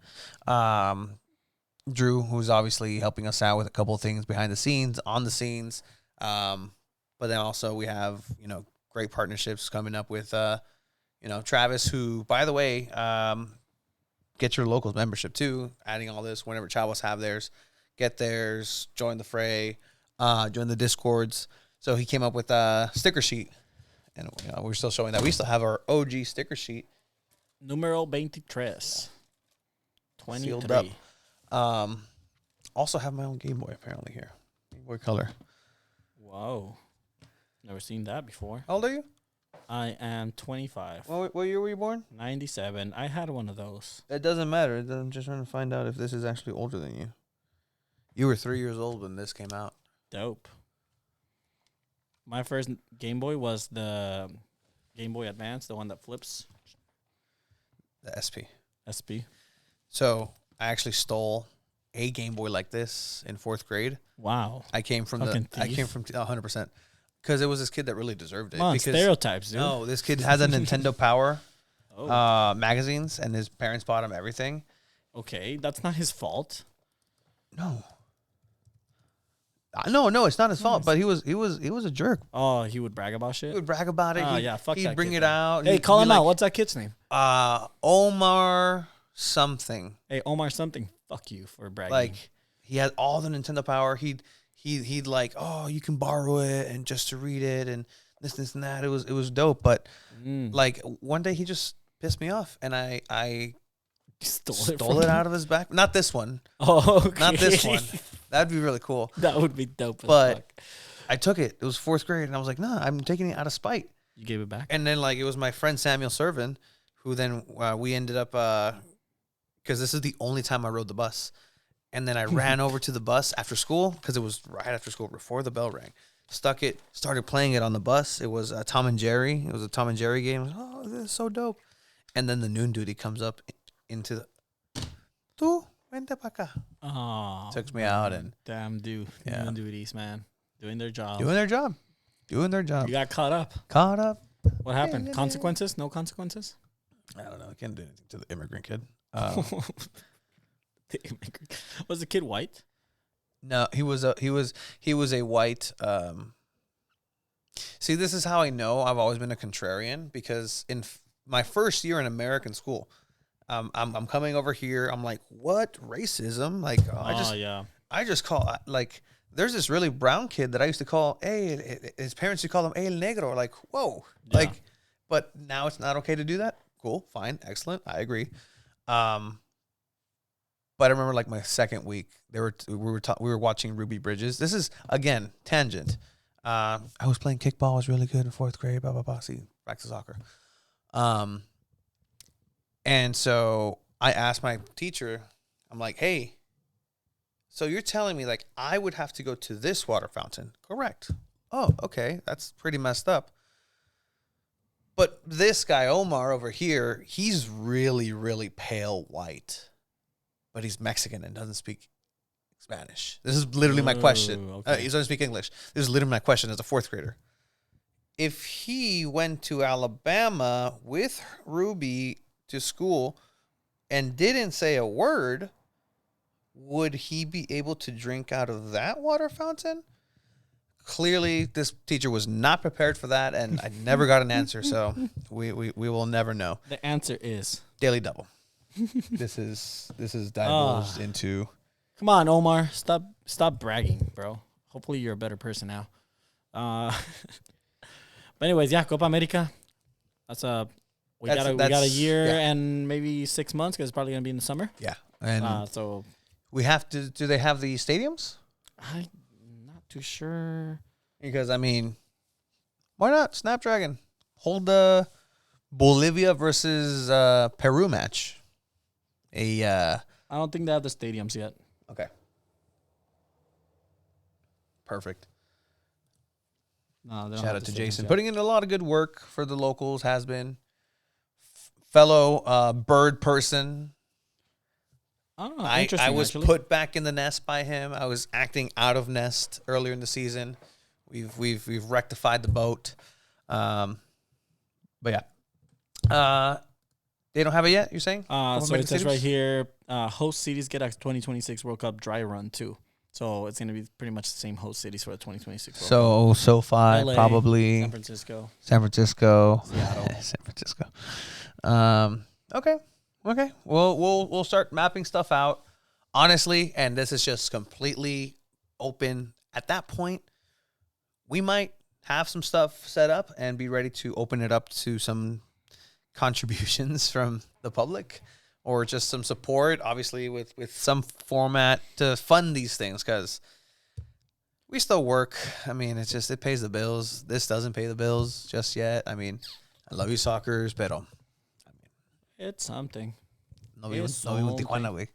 Drew, who's obviously helping us out with a couple of things behind the scenes, on the scenes. But then also we have, great partnerships coming up with, Travis, who, by the way, get your locals membership too, adding all this whenever Chavos have theirs. Get theirs, join the fray, join the Discords. So he came up with a sticker sheet, and we're still showing that. We still have our OG sticker sheet. Numero 23. 23. Sealed up. Also have my own Game Boy apparently here. Game Boy Color. Whoa. Never seen that before. How old are you? I am 25. What year were you born? 97. I had one of those. It doesn't matter. I'm just trying to find out if this is actually older than you. You were 3 years old when this came out. Dope. My first Game Boy was the Game Boy Advance, the one that flips. The SP. SP. So I actually stole a Game Boy like this in 4th grade. Wow. I came from 100%. Because it was this kid that really deserved it. Come on, because stereotypes, dude. No, this kid had a Nintendo Power magazines, and his parents bought him everything. Okay, that's not his fault. No, it's not his fault. But he was a jerk. Oh, he would brag about shit. He would brag about it. He'd bring it out. Hey, call him out. What's that kid's name? Omar something. Hey, Omar something. Fuck you for bragging. Like, he had all the Nintendo Power. He'd like, oh, you can borrow it and just to read it and this and that. It was dope. But like, one day he just pissed me off, and I stole it out of his back. Not this one. Oh, okay. Not this one. That'd be really cool. That would be dope. But I took it. It was 4th grade, and I was like, nah, I'm taking it out of spite. You gave it back? And then, like, it was my friend Samuel Servin, who then we ended up, because this is the only time I rode the bus. And then I ran over to the bus after school, because it was right after school before the bell rang. Stuck it, started playing it on the bus. It was Tom and Jerry. It was a Tom and Jerry game. Oh, this is so dope. And then the noon duty comes up into the, tú, vente pa acá. Oh, Took me out, and damn, dude. Yeah. Noon duties, man. Doing their job. Doing their job. You got caught up. What happened? Consequences? No consequences? I don't know. I can't do anything to the immigrant kid. The immigrant. Was the kid white? No, he was a white. See, this is how I know I've always been a contrarian, because in my first year in American school, I'm coming over here. I'm like, what racism? Like, I just call, like, there's this really brown kid that I used to call, hey, his parents used to call him El Negro. Like, whoa, like, but now it's not okay to do that. Cool, fine, excellent, I agree. But I remember, like, my second week, we were watching Ruby Bridges. This is, again, tangent. I was playing kickball. I was really good in 4th grade. Blah blah blah. See, back to soccer. And so I asked my teacher. I'm like, hey, so you're telling me, like, I would have to go to this water fountain? Correct. Oh, okay, that's pretty messed up. But this guy Omar over here, he's really, really pale white. But he's Mexican and doesn't speak Spanish. This is literally my question. Okay. He doesn't speak English. This is literally my question as a 4th grader. if he went to Alabama with Ruby to school and didn't say a word, would he be able to drink out of that water fountain? Clearly, this teacher was not prepared for that, and I never got an answer, so we will never know. The answer is Daily Double. This is divulged into. Come on, Omar. Stop bragging, bro. Hopefully you're a better person now. But anyways, yeah, Copa America. We got a year and maybe 6 months because it's probably gonna be in the summer. Yeah, and so we have to. Do they have the stadiums? I'm not too sure. Because I mean, why not Snapdragon hold the Bolivia versus Peru match? I don't think they have the stadiums yet. Okay. Perfect. No, they don't Shout have out the to stadiums Jason. yet. Putting in a lot of good work for the locals, has been. Fellow bird person. Oh, I interesting, was actually. put back in the nest by him. I was acting out of nest earlier in the season. We've rectified the boat. But yeah. They don't have it yet, you're saying? So it says right here, host cities get a 2026 World Cup dry run too. So it's going to be pretty much the same host cities for the 2026 World Cup. So SoFi, LA, probably. San Francisco. Seattle. San Francisco. Okay. We'll start mapping stuff out. Honestly, and this is just completely open. At that point, we might have some stuff set up and be ready to open it up to some contributions from the public or just some support, obviously with some format to fund these things, because we still work. I mean, it pays the bills. This doesn't pay the bills just yet. I mean, I love you, Sockers, pero It's something. no vivo en Tijuana, güey.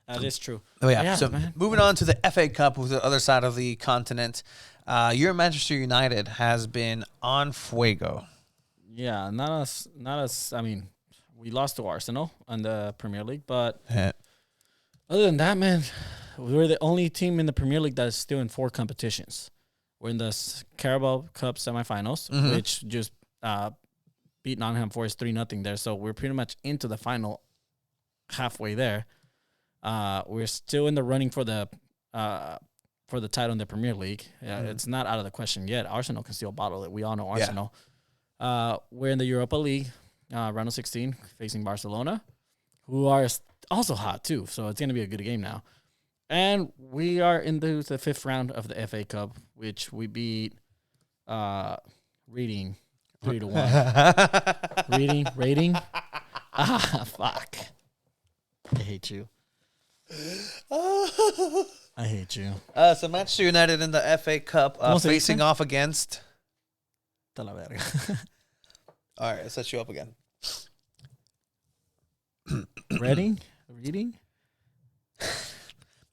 That is true. Oh yeah. Yeah, So man. moving on to the FA Cup with the other side of the continent, your Manchester United has been on fuego. Yeah, not as. I mean, we lost to Arsenal in the Premier League, but other than that, man, we're the only team in the Premier League that is still in 4 competitions. We're in the Carabao Cup semifinals, which just beat Nottingham Forest 3-0 there. So we're pretty much into the final, halfway there. We're still in the running for the title in the Premier League. It's not out of the question yet. Arsenal can still bottle it. We all know Arsenal. We're in the Europa League, round of 16, facing Barcelona, who are also hot too. So it's going to be a good game now. And we are in the 5th round of the FA Cup, which we beat Reading 3-1. Rating. Fuck. I hate you. I hate you. So Manchester United in the FA Cup facing off against. Te la verga. All right, let's set you up again. Reading.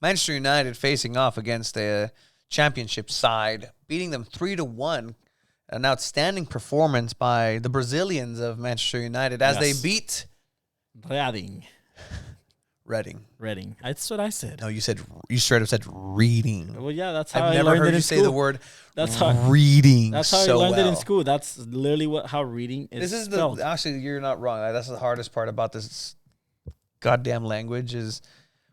Manchester United facing off against a championship side, beating them 3-1. An outstanding performance by the Brazilians of Manchester United as they beat Reading. That's what I said. No, you straight up said reading. Well, yeah, that's how I've I never learned heard it in you school. say the word That's how reading. That's how so I learned it in well. school. That's literally how reading is This is spelled. actually, you're not wrong. That's the hardest part about this goddamn language is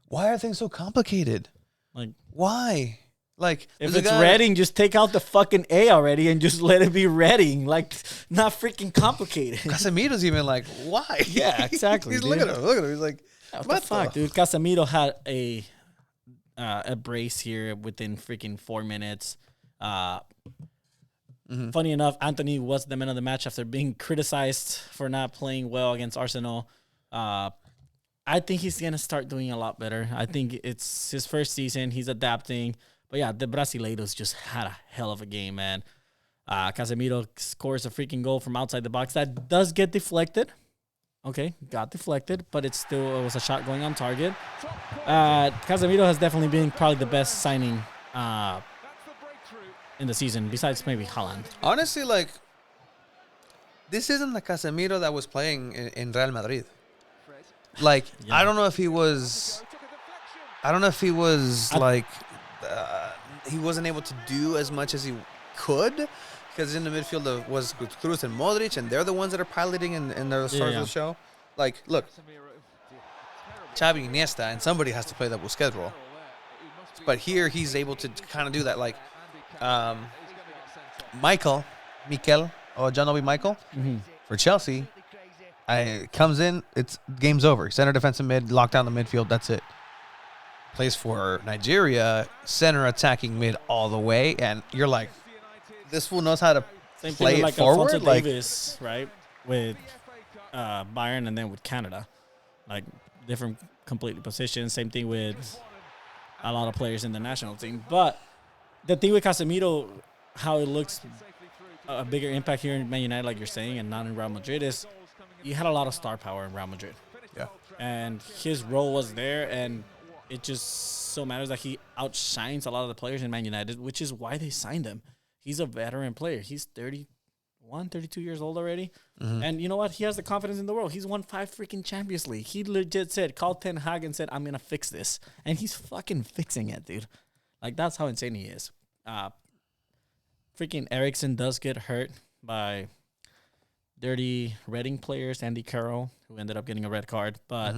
why are things so complicated? Like, why? Like, if there's a it's guy- Reading, just take out the fucking A already and just let it be Reading. Like, not freaking complicated. Casemiro's even like, why? Yeah, exactly, He's dude. looking at him. He's like, What the fuck, dude? Casemiro had a brace here within freaking 4 minutes. Funny enough, Anthony was the man of the match after being criticized for not playing well against Arsenal. I think he's going to start doing a lot better. I think it's his first season. He's adapting. But yeah, the Brasileiros just had a hell of a game, man. Casemiro scores a freaking goal from outside the box. That does get deflected. Okay, got deflected, but it was a shot going on target. Casemiro has definitely been probably the best signing in the season, besides maybe Haaland. honestly, like, this isn't the Casemiro that was playing in Real Madrid. Like, Yeah. I don't know if he was like, he wasn't able to do as much as he could, because in the midfield was Cruz and Modric, and they're the ones that are piloting and they're the stars of the show. Like, look, Xavi, Iniesta, and somebody has to play that Busquets role. But here he's able to kind of do that. Like, Mikel, or John Obi Michael, for Chelsea, comes in, it's game's over. Center defensive mid, lock down the midfield, that's it. Plays for Nigeria, center attacking mid all the way, and you're like, this fool knows how to Same play thing with it like forward. Alphonso Like, Davies, right? With Bayern and then with Canada. Like, different completely positions. Same thing with a lot of players in the national team. But the thing with Casemiro, how it looks a bigger impact here in Man United, like you're saying, and not in Real Madrid, is you had a lot of star power in Real Madrid. yeah. And his role was there, and it just so matters that he outshines a lot of the players in Man United, which is why they signed him. He's a veteran player. He's 31, 32 years old already. And you know what? He has the confidence in the world. He's won 5 freaking Champions League. He legit called Ten Hag and said, I'm going to fix this. And he's fucking fixing it, dude. Like, that's how insane he is. Freaking Eriksen does get hurt by dirty Reading players, Andy Carroll, who ended up getting a red card. But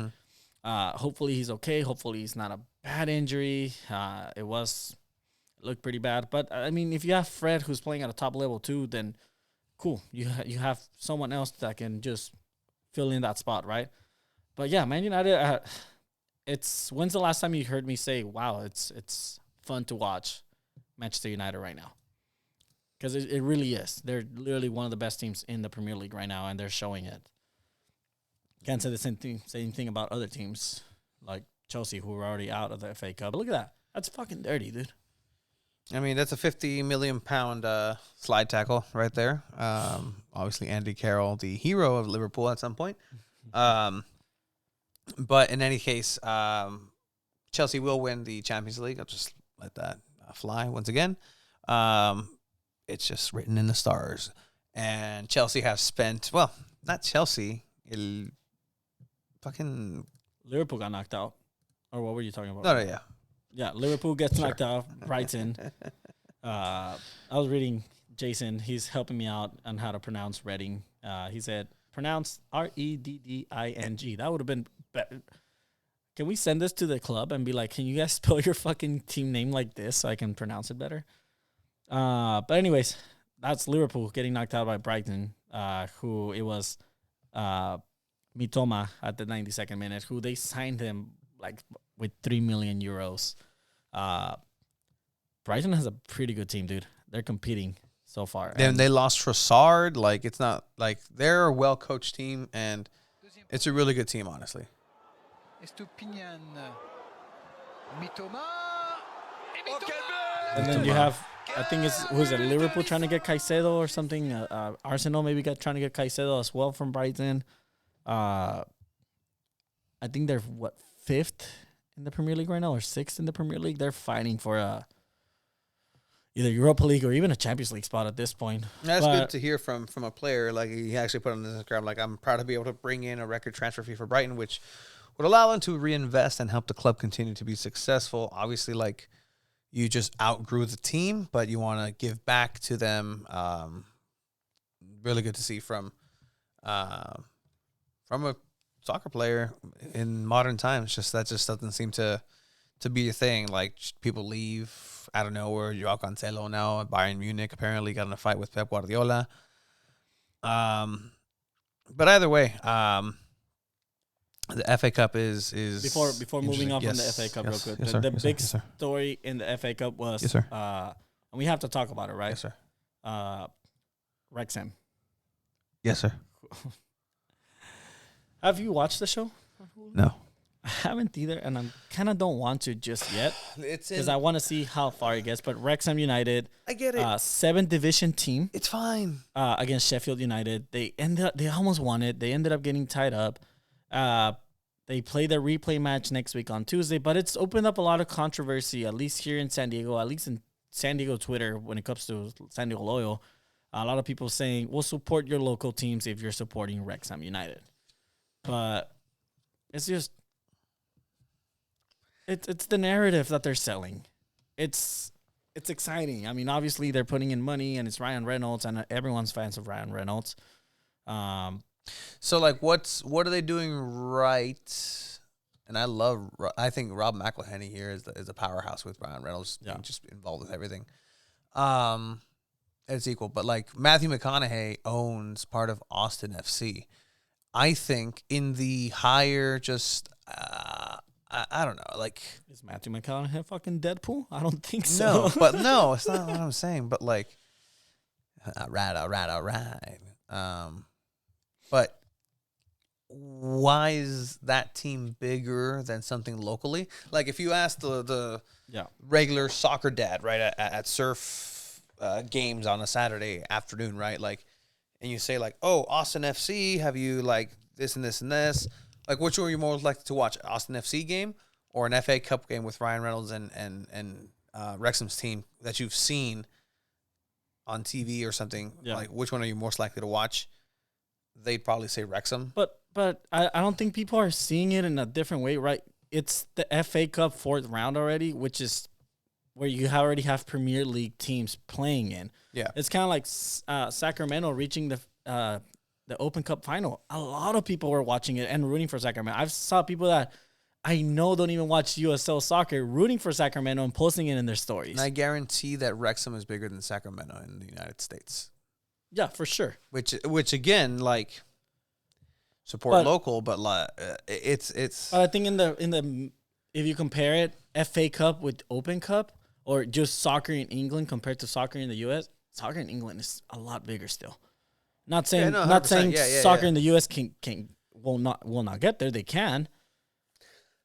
hopefully he's okay. Hopefully he's not a bad injury. It looked pretty bad. But, I mean, if you have Fred, who's playing at a top level too, then cool. You have someone else that can just fill in that spot, right? But, yeah, Man United, when's the last time you heard me say, wow, it's fun to watch Manchester United right now? Because it really is. They're literally one of the best teams in the Premier League right now, and they're showing it. Can't say the same thing about other teams like Chelsea, who are already out of the FA Cup. But look at that. That's fucking dirty, dude. I mean, that's a 50 million pound slide tackle right there. Obviously, Andy Carroll, the hero of Liverpool at some point. But in any case, Chelsea will win the Champions League. I'll just let that fly once again. It's just written in the stars. And Chelsea have spent, well, not Chelsea. Fucking Liverpool got knocked out. Or what were you talking about? No, yeah. Yeah, Liverpool gets knocked out. Brighton. I was reading Jason. He's helping me out on how to pronounce Reading. He said, pronounce Redding. That would have been better. Can we send this to the club and be like, can you guys spell your fucking team name like this so I can pronounce it better? But anyways, that's Liverpool getting knocked out by Brighton, who it was Mitoma at the 92nd minute, who they signed him like with 3 million euros. Brighton has a pretty good team, dude. They're competing so far. Then they lost Trossard. Like, it's not like they're a well-coached team, and it's a really good team, honestly. Estupinian, Mitoma, and then you have, I think who's it, Liverpool trying to get Caicedo or something. Arsenal maybe trying to get Caicedo as well from Brighton. I think they're, 5th in the Premier League right now or 6th in the Premier League. They're fighting for either Europa League or even a Champions League spot at this point. That's good to hear from a player. Like, he actually put on Instagram, like, I'm proud to be able to bring in a record transfer fee for Brighton, which would allow them to reinvest and help the club continue to be successful. Obviously, like, you just outgrew the team, but you want to give back to them. Really good to see from a soccer player in modern times. That just doesn't seem to be a thing. Like, people leave out of nowhere. Joao Cancelo now at Bayern Munich apparently got in a fight with Pep Guardiola. But either way, the FA Cup is before moving on from the FA Cup real quick. The big story in the FA Cup was and we have to talk about it, right? Yes, sir. Wrexham. Yes, sir. Have you watched the show? No. I haven't either, and I kind of don't want to just yet because I want to see how far it gets. But Wrexham United, I get it. 7th division team. It's fine. Against Sheffield United, they almost won it. They ended up getting tied up. They play the replay match next week on Tuesday, but it's opened up a lot of controversy, at least here in San Diego, at least in San Diego Twitter when it comes to San Diego Loyal. A lot of people saying, well, support your local teams if you're supporting Wrexham United. But it's just, it's the narrative that they're selling. It's it's exciting. I mean, obviously they're putting in money, and it's Ryan Reynolds, and everyone's fans of Ryan Reynolds. So, like, what are they doing right? And I think Rob McElhenney here is a powerhouse with Ryan Reynolds, being just involved with everything. It's equal, but like Matthew McConaughey owns part of Austin FC. I think in the higher, just I don't know, like, is Matthew McConaughey fucking Deadpool? I don't think so. no, but no, it's not what I'm saying. But like, all right. But why is that team bigger than something locally? Like, if you ask the regular soccer dad, right, at surf games on a Saturday afternoon, right, like, and you say like, oh, Austin FC, have you like this and this and this? Like, which one are you more likely to watch, Austin FC game or an FA Cup game with Ryan Reynolds and Wrexham's team that you've seen on TV or something? Yeah. Like, which one are you most likely to watch? They'd probably say Wrexham. But I don't think people are seeing it in a different way, right? It's the FA Cup 4th round already, which is where you already have Premier League teams playing in. Yeah. It's kind of like Sacramento reaching the Open Cup final. A lot of people were watching it and rooting for Sacramento. I've saw people that I know don't even watch USL soccer rooting for Sacramento and posting it in their stories. And I guarantee that Wrexham is bigger than Sacramento in the United States. Yeah, for sure. Which again, like, support local, but like, it's. I think in the if you compare it, FA Cup with Open Cup or just soccer in England compared to soccer in the US, soccer in England is a lot bigger still. Not saying soccer in the US will not get there. They can,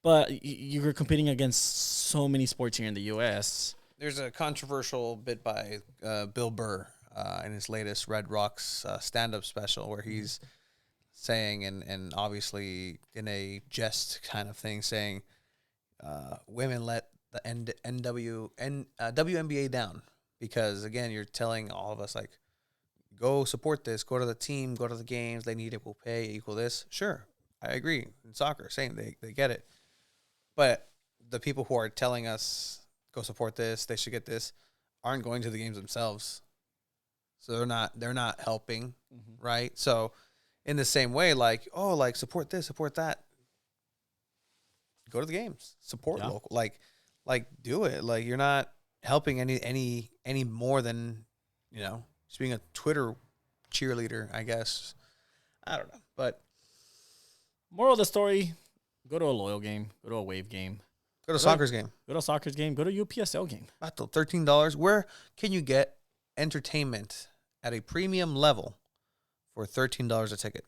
but you're competing against so many sports here in the US. There's a controversial bit by Bill Burr in his latest Red Rocks stand-up special where he's saying, and obviously in a jest kind of thing, saying women let the WNBA down because, again, you're telling all of us, like, go support this, go to the team, go to the games, they need equal pay, equal this. Sure, I agree. In soccer, same, they get it. But the people who are telling us, go support this, they should get this, aren't going to the games themselves. So they're not helping, right? So in the same way, like, oh, like, support this, support that. Go to the games, support local, like do it. Like, you're not helping any more than, you know, just being a Twitter cheerleader, I guess. I don't know, but moral of the story: go to a Loyal game, go to a Wave game, go to a soccer's game, go to a soccer's game, go to a UPSL game. About $13. Where can you get entertainment at a premium level for $13 a ticket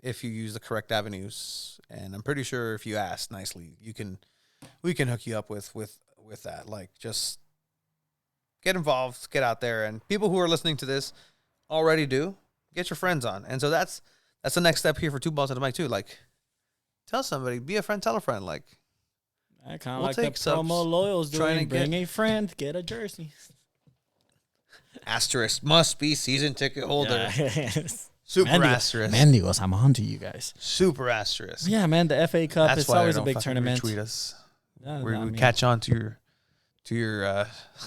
if you use the correct avenues? And I'm pretty sure if you ask nicely, we can hook you up with that. Like, just get involved, get out there, and people who are listening to this already do, get your friends on. And so that's the next step here for Two Balls and a Mic too. Like, tell somebody, be a friend, tell a friend. Like, I kind of like the promo Loyals doing. Bring a friend, get a jersey. Asterisk must be season ticket holder. Yes. Super asterisk. Mendigos, I'm on to you guys. Super asterisk. Yeah, man, the FA Cup. That's it's why always I a big tournament. Retweet us. Yeah, we catch on to your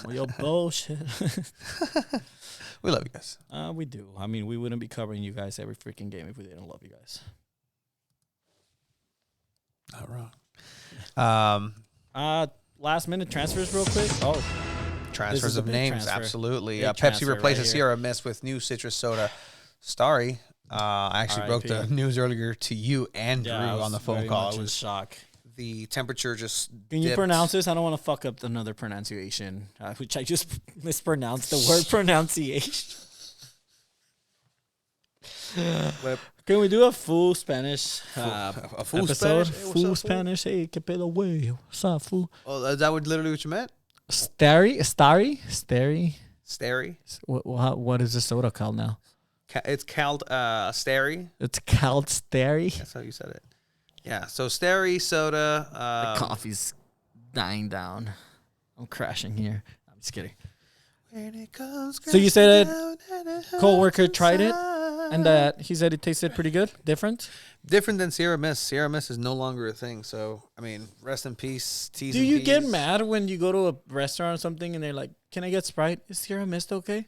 your bullshit. We love you guys. We do. I mean, we wouldn't be covering you guys every freaking game if we didn't love you guys. Not wrong. Last minute transfers real quick. Oh, transfers of names, transfer. absolutely. Big Pepsi transfer replaces right Sierra Mist with new citrus soda. Starry. I actually broke the news earlier to you and Drew on the phone call. I was in shock. The temperature just Can you pronounce this? I don't want to fuck up another pronunciation, which I just mispronounced the word pronunciation. Can we do a full Spanish a full episode? Spanish? Hey, full Spanish. Hey, que pedo, güey? What's up, fool? Oh, is that literally what you meant? Starry. Starry? What is the soda called now? It's called Starry. It's called Starry. That's how you said it. Yeah, so Starry soda. The coffee's dying down. I'm crashing here. I'm just kidding. So you said a co-worker tried it, and that he said it tasted pretty good, different than Sierra Mist. Sierra Mist is no longer a thing. So I mean, rest in peace. Do you get mad when you go to a restaurant or something and they're like, Can I get Sprite? Is Sierra Mist okay?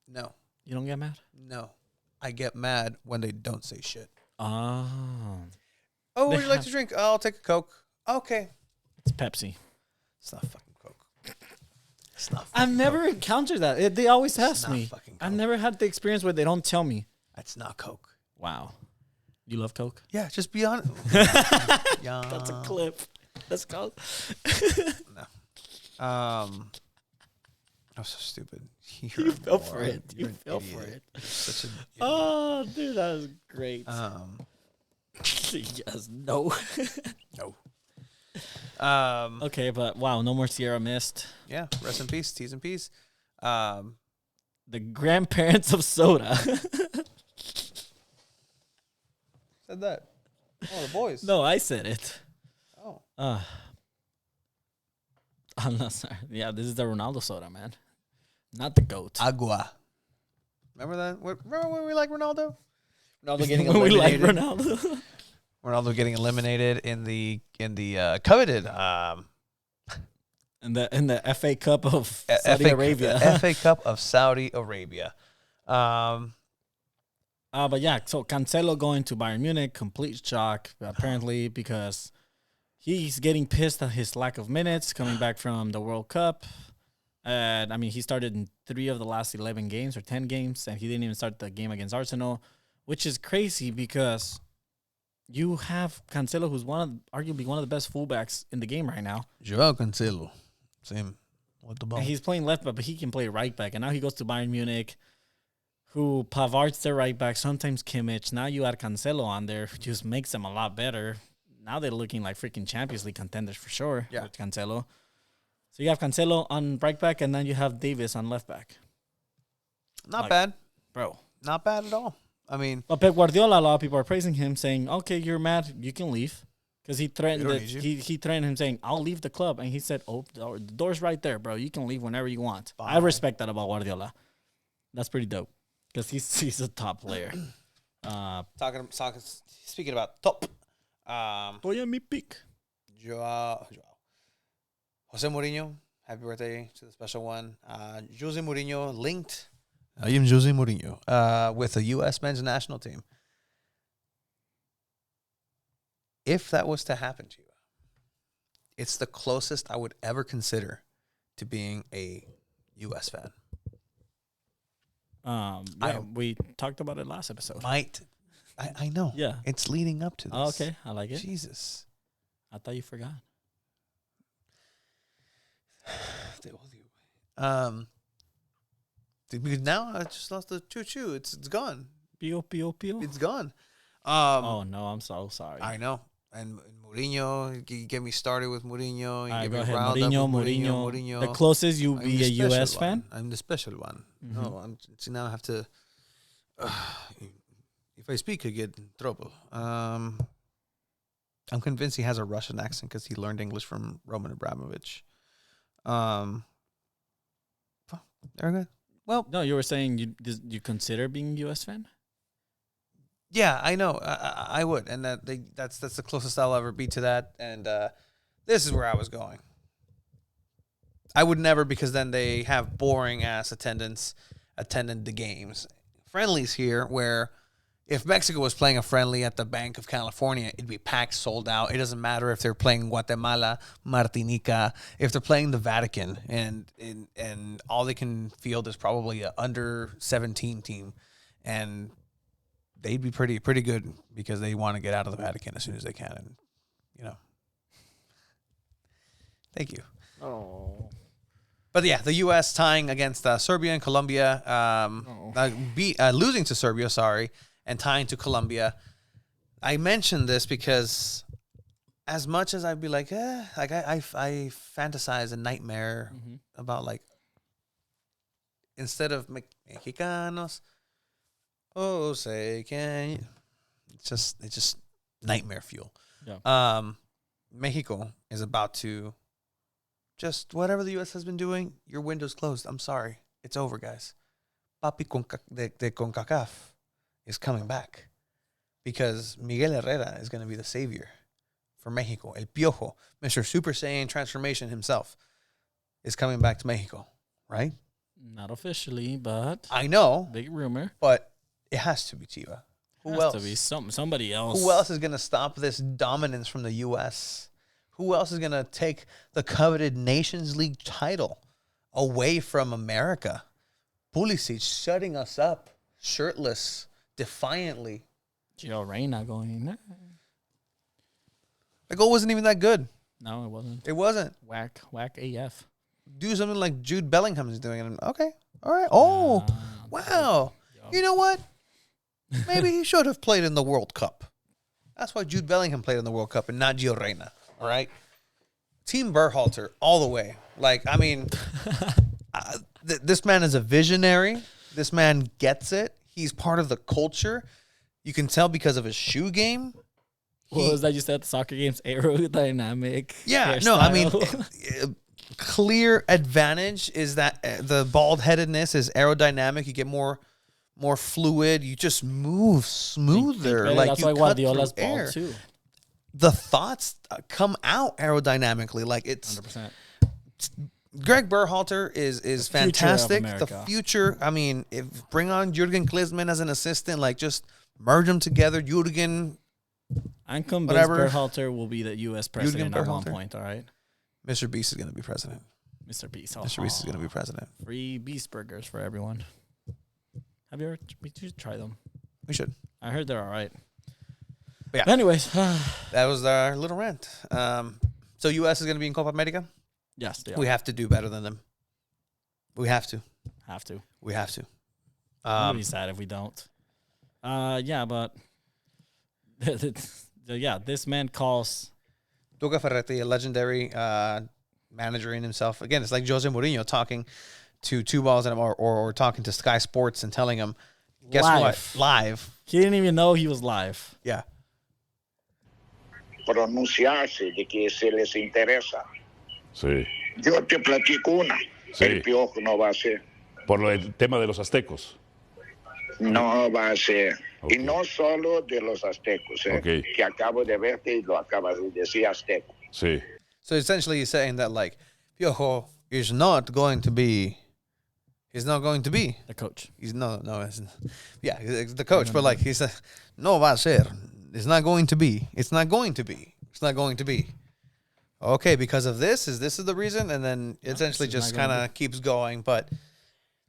No, You don't get mad? no. I get mad when they don't say shit. Oh. Oh, They would you like have- to drink? Oh, I'll take a Coke. Okay. It's Pepsi. It's not fucking Coke. It's not I've fucking never Coke. encountered that. They always It's ask not me. fucking I've Coke. never had the experience where they don't tell me. That's not Coke. Wow. You love Coke? Yeah, just be honest. Yeah. That's a clip. That's called. I'm so stupid. You fell for it. You fell for it. Such a Oh, dude, that was great. um Yes, no. no. Okay, but wow, no more Sierra Mist. Yeah, rest in peace, T's and P's. The grandparents of soda. Said that. Oh, the boys. No, I said it. Oh. I'm not sorry. Yeah, this is the Ronaldo soda, man. Not the GOAT. Agua. Remember that? Remember when we liked Ronaldo? Ronaldo getting when we like eliminated. Ronaldo. Ronaldo getting eliminated in the coveted in the FA Cup of Saudi Arabia. FA Cup of Saudi Arabia. But yeah, so Cancelo going to Bayern Munich, complete shock, apparently, because he's getting pissed at his lack of minutes coming back from the World Cup. And I mean, he started in 3 of the last 11 games or 10 games, and he didn't even start the game against Arsenal, which is crazy because you have Cancelo, who's arguably one of the best fullbacks in the game right now. Joao Cancelo. Same with the ball. And he's playing left back, but he can play right back. And now he goes to Bayern Munich, who Pavard's their right back, sometimes Kimmich. Now you add Cancelo on there, just makes them a lot better. Now they're looking like freaking Champions League contenders for sure with Cancelo. So you have Cancelo on right back, and then you have Davis on left back. Not bad. Bro. Not bad at all. I mean, But Pep Guardiola, a lot of people are praising him, saying, okay, you're mad, you can leave. Because he threatened We don't need you. he threatened him, saying, I'll leave the club. And he said, oh, the door's right there, bro. You can leave whenever you want. Bye. I respect that about Guardiola. That's pretty dope. Because he's a top player. Speaking about top, Voy a mi pick. Joao Jose Mourinho, happy birthday to the special one. Jose Mourinho linked. I am Jose Mourinho with the U.S. men's national team. If that was to happen to you, it's the closest I would ever consider to being a U.S. fan. We talked about it last episode. I know. Yeah. It's leading up to this. Oh, okay, I like it. Jesus. I thought you forgot. They all do. Because now I just lost the choo-choo. It's gone. Pio, pio, pio. It's gone. Oh, no, I'm so sorry. I know. And Mourinho, you get me started with Mourinho. All You right, get go me ahead. riled up Mourinho. with Mourinho. The closest you I'm be the a special U.S. fan? one. I'm the special one. No, see, now I have to. If I speak, I get in trouble. I'm convinced he has a Russian accent because he learned English from Roman Abramovich. Very good. Well, No, you were saying you consider being a U.S. fan? yeah, I know. I would, and that's the closest I'll ever be to that. And this is where I was going. I would never, because then they have boring ass attending the games. Friendlies here, where if Mexico was playing a friendly at the Bank of California, it'd be packed, sold out. It doesn't matter if they're playing Guatemala, Martinica, if they're playing the Vatican, and all they can field is probably a under 17 team, and they'd be pretty good because they want to get out of the Vatican as soon as they can, and thank you. Oh. But yeah, the U.S. tying against Serbia and Colombia, losing to Serbia, and tying to Colombia. I mentioned this because as much as I'd be like I fantasize a nightmare about, like, instead of Mexicanos, say can you? It's just nightmare fuel. Yeah. Mexico is about to just whatever the U.S. has been doing. Your window's closed. I'm sorry, it's over, guys. Papi de CONCACAF is coming back because Miguel Herrera is going to be the savior for Mexico. El Piojo, Mr. Super Saiyan transformation himself, is coming back to Mexico. right? Not officially, but I know, big rumor. but it has to be Tiva. Who Has else? to be somebody else. Who else is going to stop this dominance from the U.S.? Who else is going to take the coveted Nations League title away from America? Pulisic shutting us up, shirtless, defiantly. Gio Reyna going. "Nah." The goal wasn't even that good. No, it wasn't. It wasn't. Whack AF. Do something like Jude Bellingham is doing. And okay, all right. Oh, wow. You know what? Maybe he should have played in the World Cup. That's why Jude Bellingham played in the World Cup and not Gio Reyna. All right? Team Berhalter all the way. Like, I mean, this man is a visionary. This man gets it. He's part of the culture. You can tell because of his shoe game. What was that you said? Soccer games aerodynamic. Yeah, no, I mean, hairstyle. clear advantage is that the bald-headedness is aerodynamic. You get more fluid. You just move smoother. Think Like that's you why cut Guardiola's through air. bald too. The thoughts come out aerodynamically. Like it's 100%. Greg Berhalter is future of fantastic. The America. future. I mean, if bring on Jurgen Klinsmann as an assistant, like just merge them together. Jurgen, I'm convinced Whatever. Berhalter will be the U.S. president at one Berhalter. point. All right, Mr. Beast is going to be president. Mr. Beast. Mr. Beast is going to be president. Free Beast burgers for everyone. Have you ever? We should try them. We should. I heard they're all right. Yeah. Anyways, That was our little rant. So U.S. is going to be in Copa America. yes, they We are. have to do better than them. We have to. have to. We have to. I'm really sad if we don't. Yeah, but yeah, this man calls. Tuca Ferretti, a legendary manager in himself. Again, it's like Jose Mourinho talking to Two Balls and or talking to Sky Sports and telling him, guess Live. what? Live. He didn't even know he was live. Yeah. Pronunciarse de que se les interesa. Sí, Yo te platico una. Sí. El Piojo no va a ser. por el tema de los aztecos. No va a ser. Ok. Y no solo de los aztecos, Ok. que acabo de verte y lo acabas de decir azteco. Sí, So essentially he's saying that like Piojo is not going to be. He's not going to be. The coach. He's no. It's, yeah, it's the coach, but like he said, no va a ser. It's not going to be. It's not going to be. It's not going to be. Okay, because of this, is the reason? And then essentially this is just not kind gonna of keeps going. But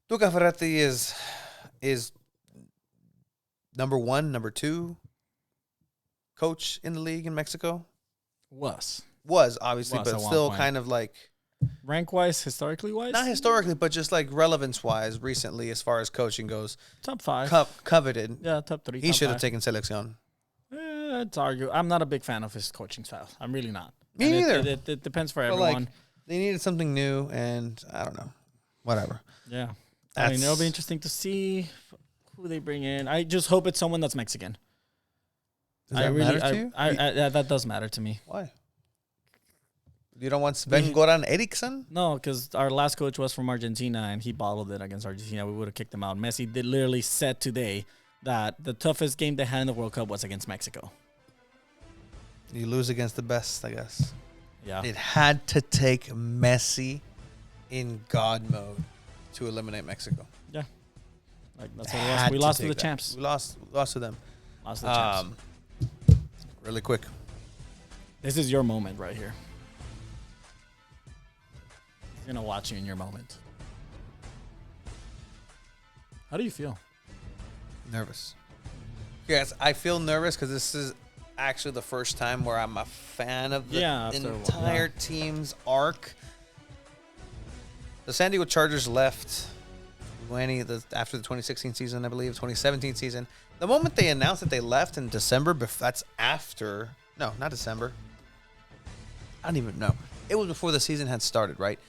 Tuca Ferretti is number one, number two coach in the league in Mexico. Was obviously, Was at but one still point. kind of like Rank wise, historically wise, not historically, but just like relevance wise, recently as far as coaching goes, top 5. coveted. Yeah, top 3. He top should have 5. taken selección. It's arguable. I'm not a big fan of his coaching style. I'm really not. Me And neither. It depends for But everyone. like they needed something new, and I don't know, whatever. Yeah. I mean, it'll That's- be interesting to see who they bring in. I just hope it's someone that's Mexican. Does that matter to you? That does matter to me. Why? You don't want Sven Goran Eriksson? No, because our last coach was from Argentina, and he bottled it against Argentina. We would have kicked him out. Messi did literally said today that the toughest game they had in the World Cup was against Mexico. You lose against the best, I guess. Yeah. It had to take Messi in God mode to eliminate Mexico. Yeah. Like that's Had what it was. We lost to take the that. champs. We lost to them. Lost to the champs. Really quick. This is your moment right here. He's gonna watch you in your moment. How do you feel? Nervous. Yes, I feel nervous because this is actually the first time where I'm a fan of the after a while, entire team's arc. The San Diego Chargers left after the 2016 season, I believe, 2017 season. The moment they announced that they left in December, that's after. No, not December. I don't even know. It was before the season had started, right?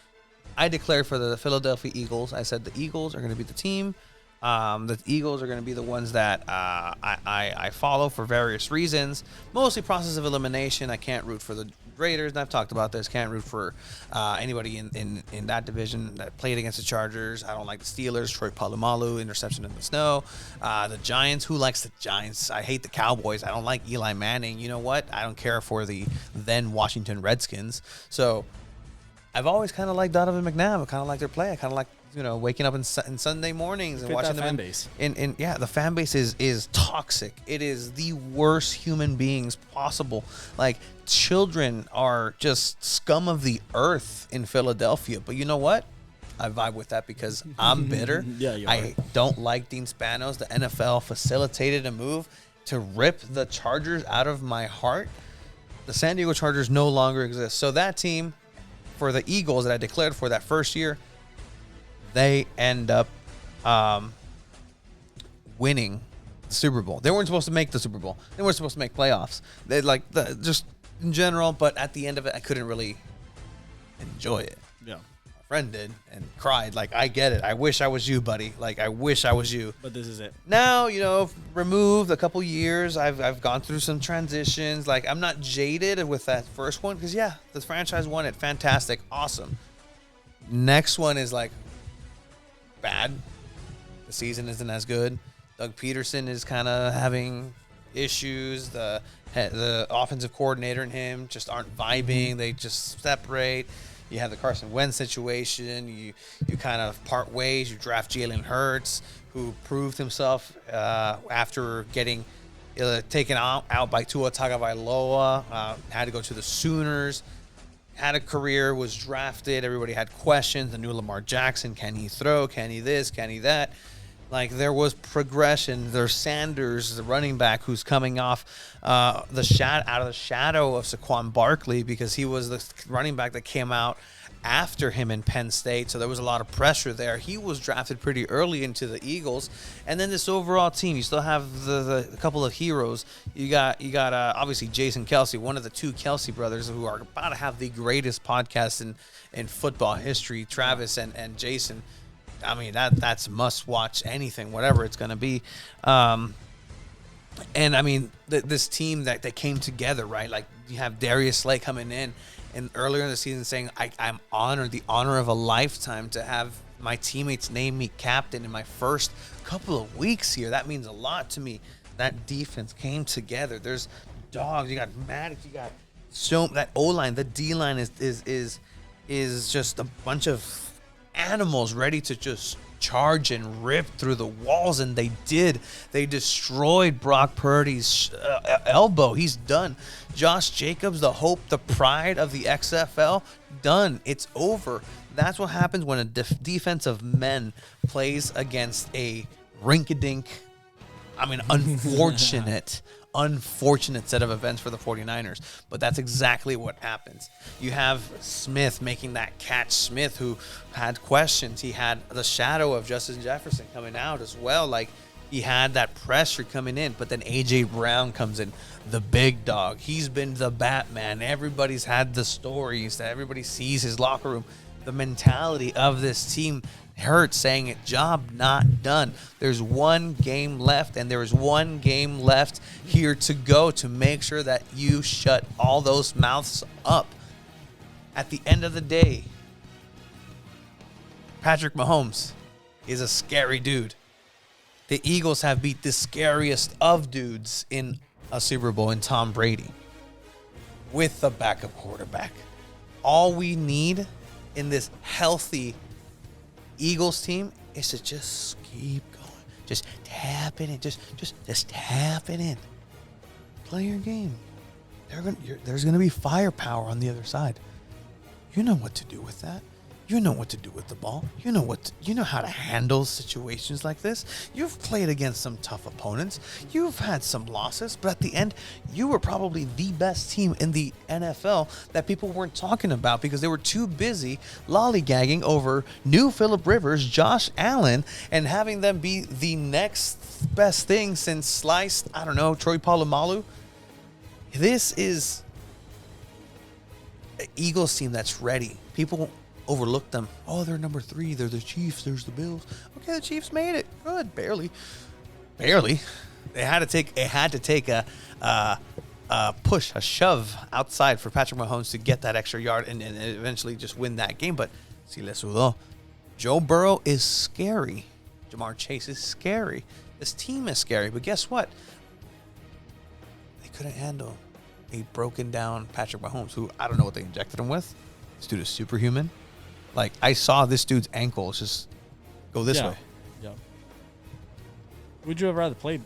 I declared for the Philadelphia Eagles. I said the Eagles are going to be the team. The Eagles are going to be the ones that I follow for various reasons. Mostly process of elimination. I can't root for the Raiders, and I've talked about this. Can't root for anybody in that division that played against the Chargers. I don't like the Steelers. Troy Polamalu, interception in the snow. The Giants. Who likes the Giants? I hate the Cowboys. I don't like Eli Manning. You know what? I don't care for the then Washington Redskins. So I've always kind of liked Donovan McNabb. I kind of like their play. I kind of like, waking up in Sunday mornings and Fit watching that them. fan base. The fan base is toxic. It is the worst human beings possible. Like, children are just scum of the earth in Philadelphia. But you know what? I vibe with that because I'm bitter. Yeah, you I don't like Dean Spanos. The NFL facilitated a move to rip the Chargers out of my heart. The San Diego Chargers no longer exist. So that team, for the Eagles that I declared for that first year, they end up winning the Super Bowl. They weren't supposed to make the Super Bowl. They weren't supposed to make playoffs. They just in general, but at the end of it, I couldn't really enjoy it. Yeah. My friend did and cried. Like, I get it. I wish I was you, buddy. Like, I wish I was you. But this is it. Now, removed a couple years. I've gone through some transitions. Like, I'm not jaded with that first one because, yeah, the franchise won it. Fantastic. Awesome. Next one is, like, bad. The season isn't as good. Doug Peterson is kind of having issues. The offensive coordinator and him just aren't vibing. They just separate. You have the Carson Wentz situation. You kind of part ways. You draft Jalen Hurts, who proved himself after getting taken out by Tua Tagovailoa. Had to go to the Sooners. Had a career, was drafted. Everybody had questions. The new Lamar Jackson. Can he throw? Can he this? Can he that? Like, there was progression. There's Sanders, the running back, who's coming off out of the shadow of Saquon Barkley because he was the running back that came out after him in Penn State. So there was a lot of pressure there. He was drafted pretty early into the Eagles. And then this overall team, you still have the couple of heroes. You got obviously Jason Kelsey, one of the two Kelsey brothers who are about to have the greatest podcast in football history, Travis and Jason. I mean, that's must-watch anything, whatever it's going to be. And, I mean, this team that came together, right? Like, you have Darius Slay coming in and earlier in the season saying, I'm honored, the honor of a lifetime to have my teammates name me captain in my first couple of weeks here. That means a lot to me. That defense came together. There's dogs. You got Maddox. You got that O-line. The D-line is just a bunch of animals ready to just charge and rip through the walls, and they did. They destroyed Brock Purdy's elbow. He's done. Josh Jacobs, the hope, the pride of the XFL, done. It's over. That's what happens when a defensive men plays against a rink-a-dink, unfortunate set of events for the 49ers. But that's exactly what happens. You have Smith making that catch. Smith, who had questions. He had the shadow of Justin Jefferson coming out as well. Like, he had that pressure coming in. But then A.J. Brown comes in, the big dog. He's been the Batman. Everybody's had the stories that everybody sees his locker room. The mentality of this team hurts, saying it, job not done. There's one game left, and there is one game left here to go to make sure that you shut all those mouths up. At the end of the day, Patrick Mahomes is a scary dude. The Eagles have beat the scariest of dudes in a Super Bowl in Tom Brady with the backup quarterback. All we need in this healthy Eagles team is to just keep going. Just tap it in. Just tap it in. Play your game. There's going to be firepower on the other side. You know what to do with that. You know what to do with the ball. You know how to handle situations like this. You've played against some tough opponents. You've had some losses, but at the end, you were probably the best team in the NFL that people weren't talking about because they were too busy lollygagging over new Phillip Rivers, Josh Allen, and having them be the next best thing since sliced, Troy Polamalu. This is an Eagles team that's ready. People overlooked them. Oh, they're number 3. They're the Chiefs. There's the Bills. Okay, the Chiefs made it. Good, barely. They had to take a push, a shove outside for Patrick Mahomes to get that extra yard and eventually just win that game. But si le sudó. Joe Burrow is scary. Jamar Chase is scary. This team is scary. But guess what? They couldn't handle a broken down Patrick Mahomes, who I don't know what they injected him with. this dude is superhuman. Like, I saw this dude's ankles just go this way. Yeah. Would you have rather played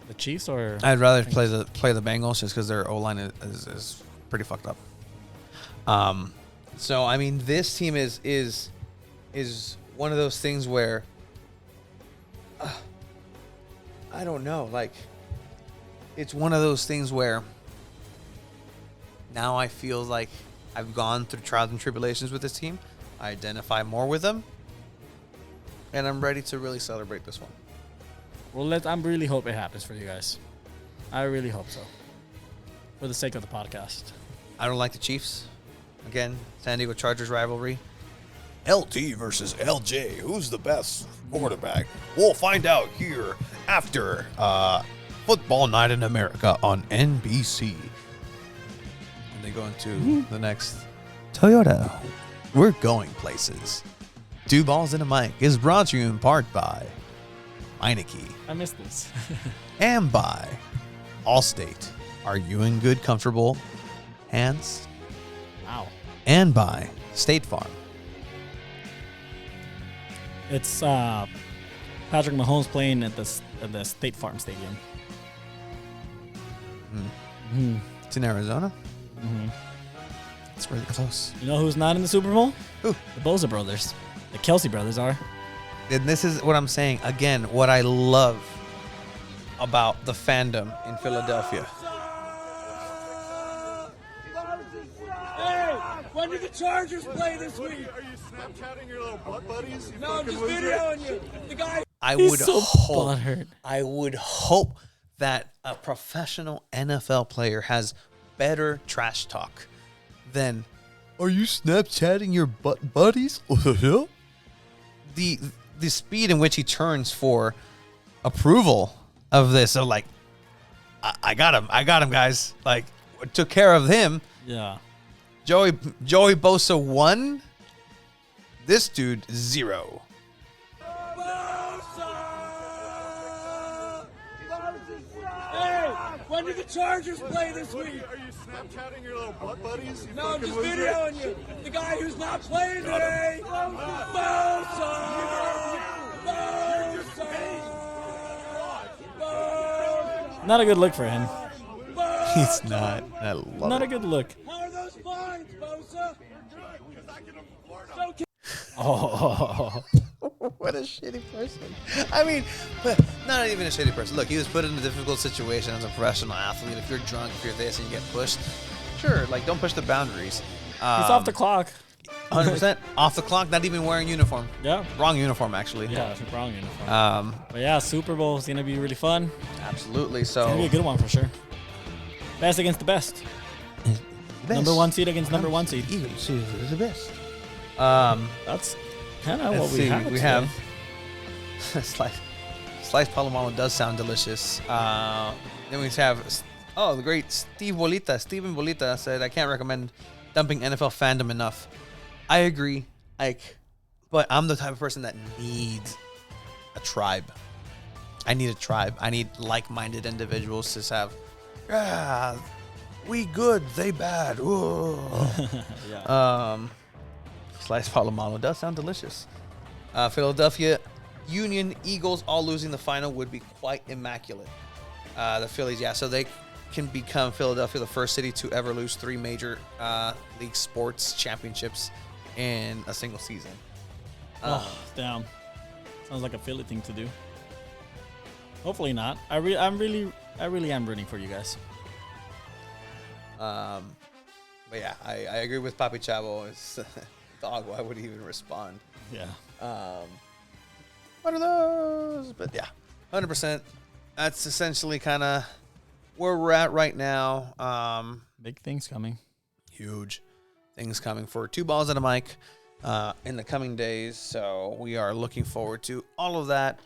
the Chiefs or? I'd rather play the Bengals just because their O-line is pretty fucked up. So I mean, this team is one of those things where I don't know, like, it's one of those things where now I feel like I've gone through trials and tribulations with this team. I identify more with them, and I'm ready to really celebrate this one. Well, I really hope it happens for you guys. I really hope so. For the sake of the podcast. I don't like the Chiefs. Again, San Diego Chargers rivalry. LT versus LJ. Who's the best quarterback? We'll find out here after Football Night in America on NBC. And they go into the next Toyota. We're going places. Two Balls in a Mic is brought to you in part by Meineke I missed this. and by Allstate. Are you in good, comfortable hands? Wow. And by State Farm. It's Patrick Mahomes playing at the State Farm Stadium. It's in Arizona. It's really close. You know who's not in the Super Bowl? Who? The Bosa brothers. The Kelsey brothers are. And this is what I'm saying. Again, what I love about the fandom in Philadelphia. Hey, when do the Chargers play this week? Are you Snapchatting your little butt buddies? No, I'm just videoing you. The guy. He's so butthurt. I would hope that a professional NFL player has better trash talk than, are you Snapchatting your butt buddies? The speed in which he turns for approval of this. So, like, I got him, guys. Like, took care of him. Yeah. Joey Bosa 1. This dude 0. Hey, when do the Chargers play this week? Are you Snapchatting your little butt buddies? No, I'm just videoing you. The guy who's not playing today. Bosa! Not a good look for him. He's not. I love Not it. a good look. How are those fines, Bosa? Oh. What a shitty person. I mean, but not even a shitty person. Look, he was put in a difficult situation as a professional athlete. If you're drunk, if you're this, and you get pushed, sure, like, don't push the boundaries. He's off the clock. 100% off the clock, not even wearing uniform. Yeah. Wrong uniform, actually. Yeah, wrong uniform. But yeah, Super Bowl is gonna be really fun. Absolutely. It's gonna be a So, good one for sure. Best against the best. Number one seed against number one seed. Eagles is the best. That's kind of Let's what we see. have. We today. have sliced palomalo does sound delicious. Then we have the great Steven Bolita said, I can't recommend dumping NFL fandom enough. I agree, but I'm the type of person that needs a tribe. I need a tribe. I need like-minded individuals to have. We good, they bad. Yeah. Sliced palomalo does sound delicious. Philadelphia Union Eagles all losing the final would be quite immaculate. The Phillies, yeah, so they can become Philadelphia the first city to ever lose 3 major league sports championships in a single season. Oh, damn. Sounds like a Philly thing to do. Hopefully not. I really am rooting for you guys. But yeah, I agree with Papi Chavo. It's dog. Why would he even respond? Yeah. What are those? But yeah, 100%. That's essentially kind of where we're at right now. Big things coming. Huge things coming for Two Balls and a Mic in the coming days. So we are looking forward to all of that.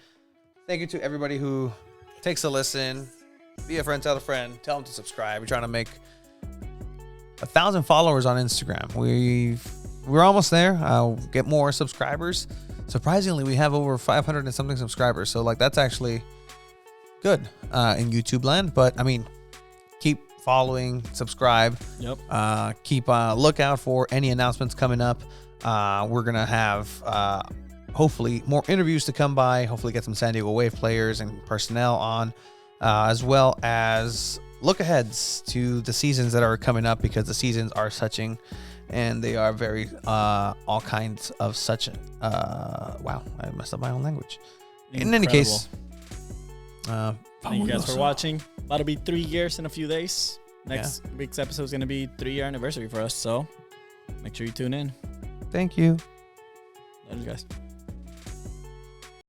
Thank you to everybody who takes a listen. Be a friend, tell a friend, tell them to subscribe. We're trying to make 1,000 followers on Instagram. We're almost there. I'll get more subscribers. Surprisingly, we have over 500 and something subscribers. So, like, that's actually good in YouTube land. But I mean, keep following, subscribe. Yep. Keep a lookout for any announcements coming up. We're going to have hopefully more interviews to come by, hopefully get some San Diego Wave players and personnel on, as well as look aheads to the seasons that are coming up, because the seasons are suching and they are very all kinds of such. Wow, I messed up my own language. In any case, thank you guys for watching. About to be 3 years in a few days. Next week's episode is going to be 3-year anniversary for us, so make sure you tune in. Thank you. Love you guys.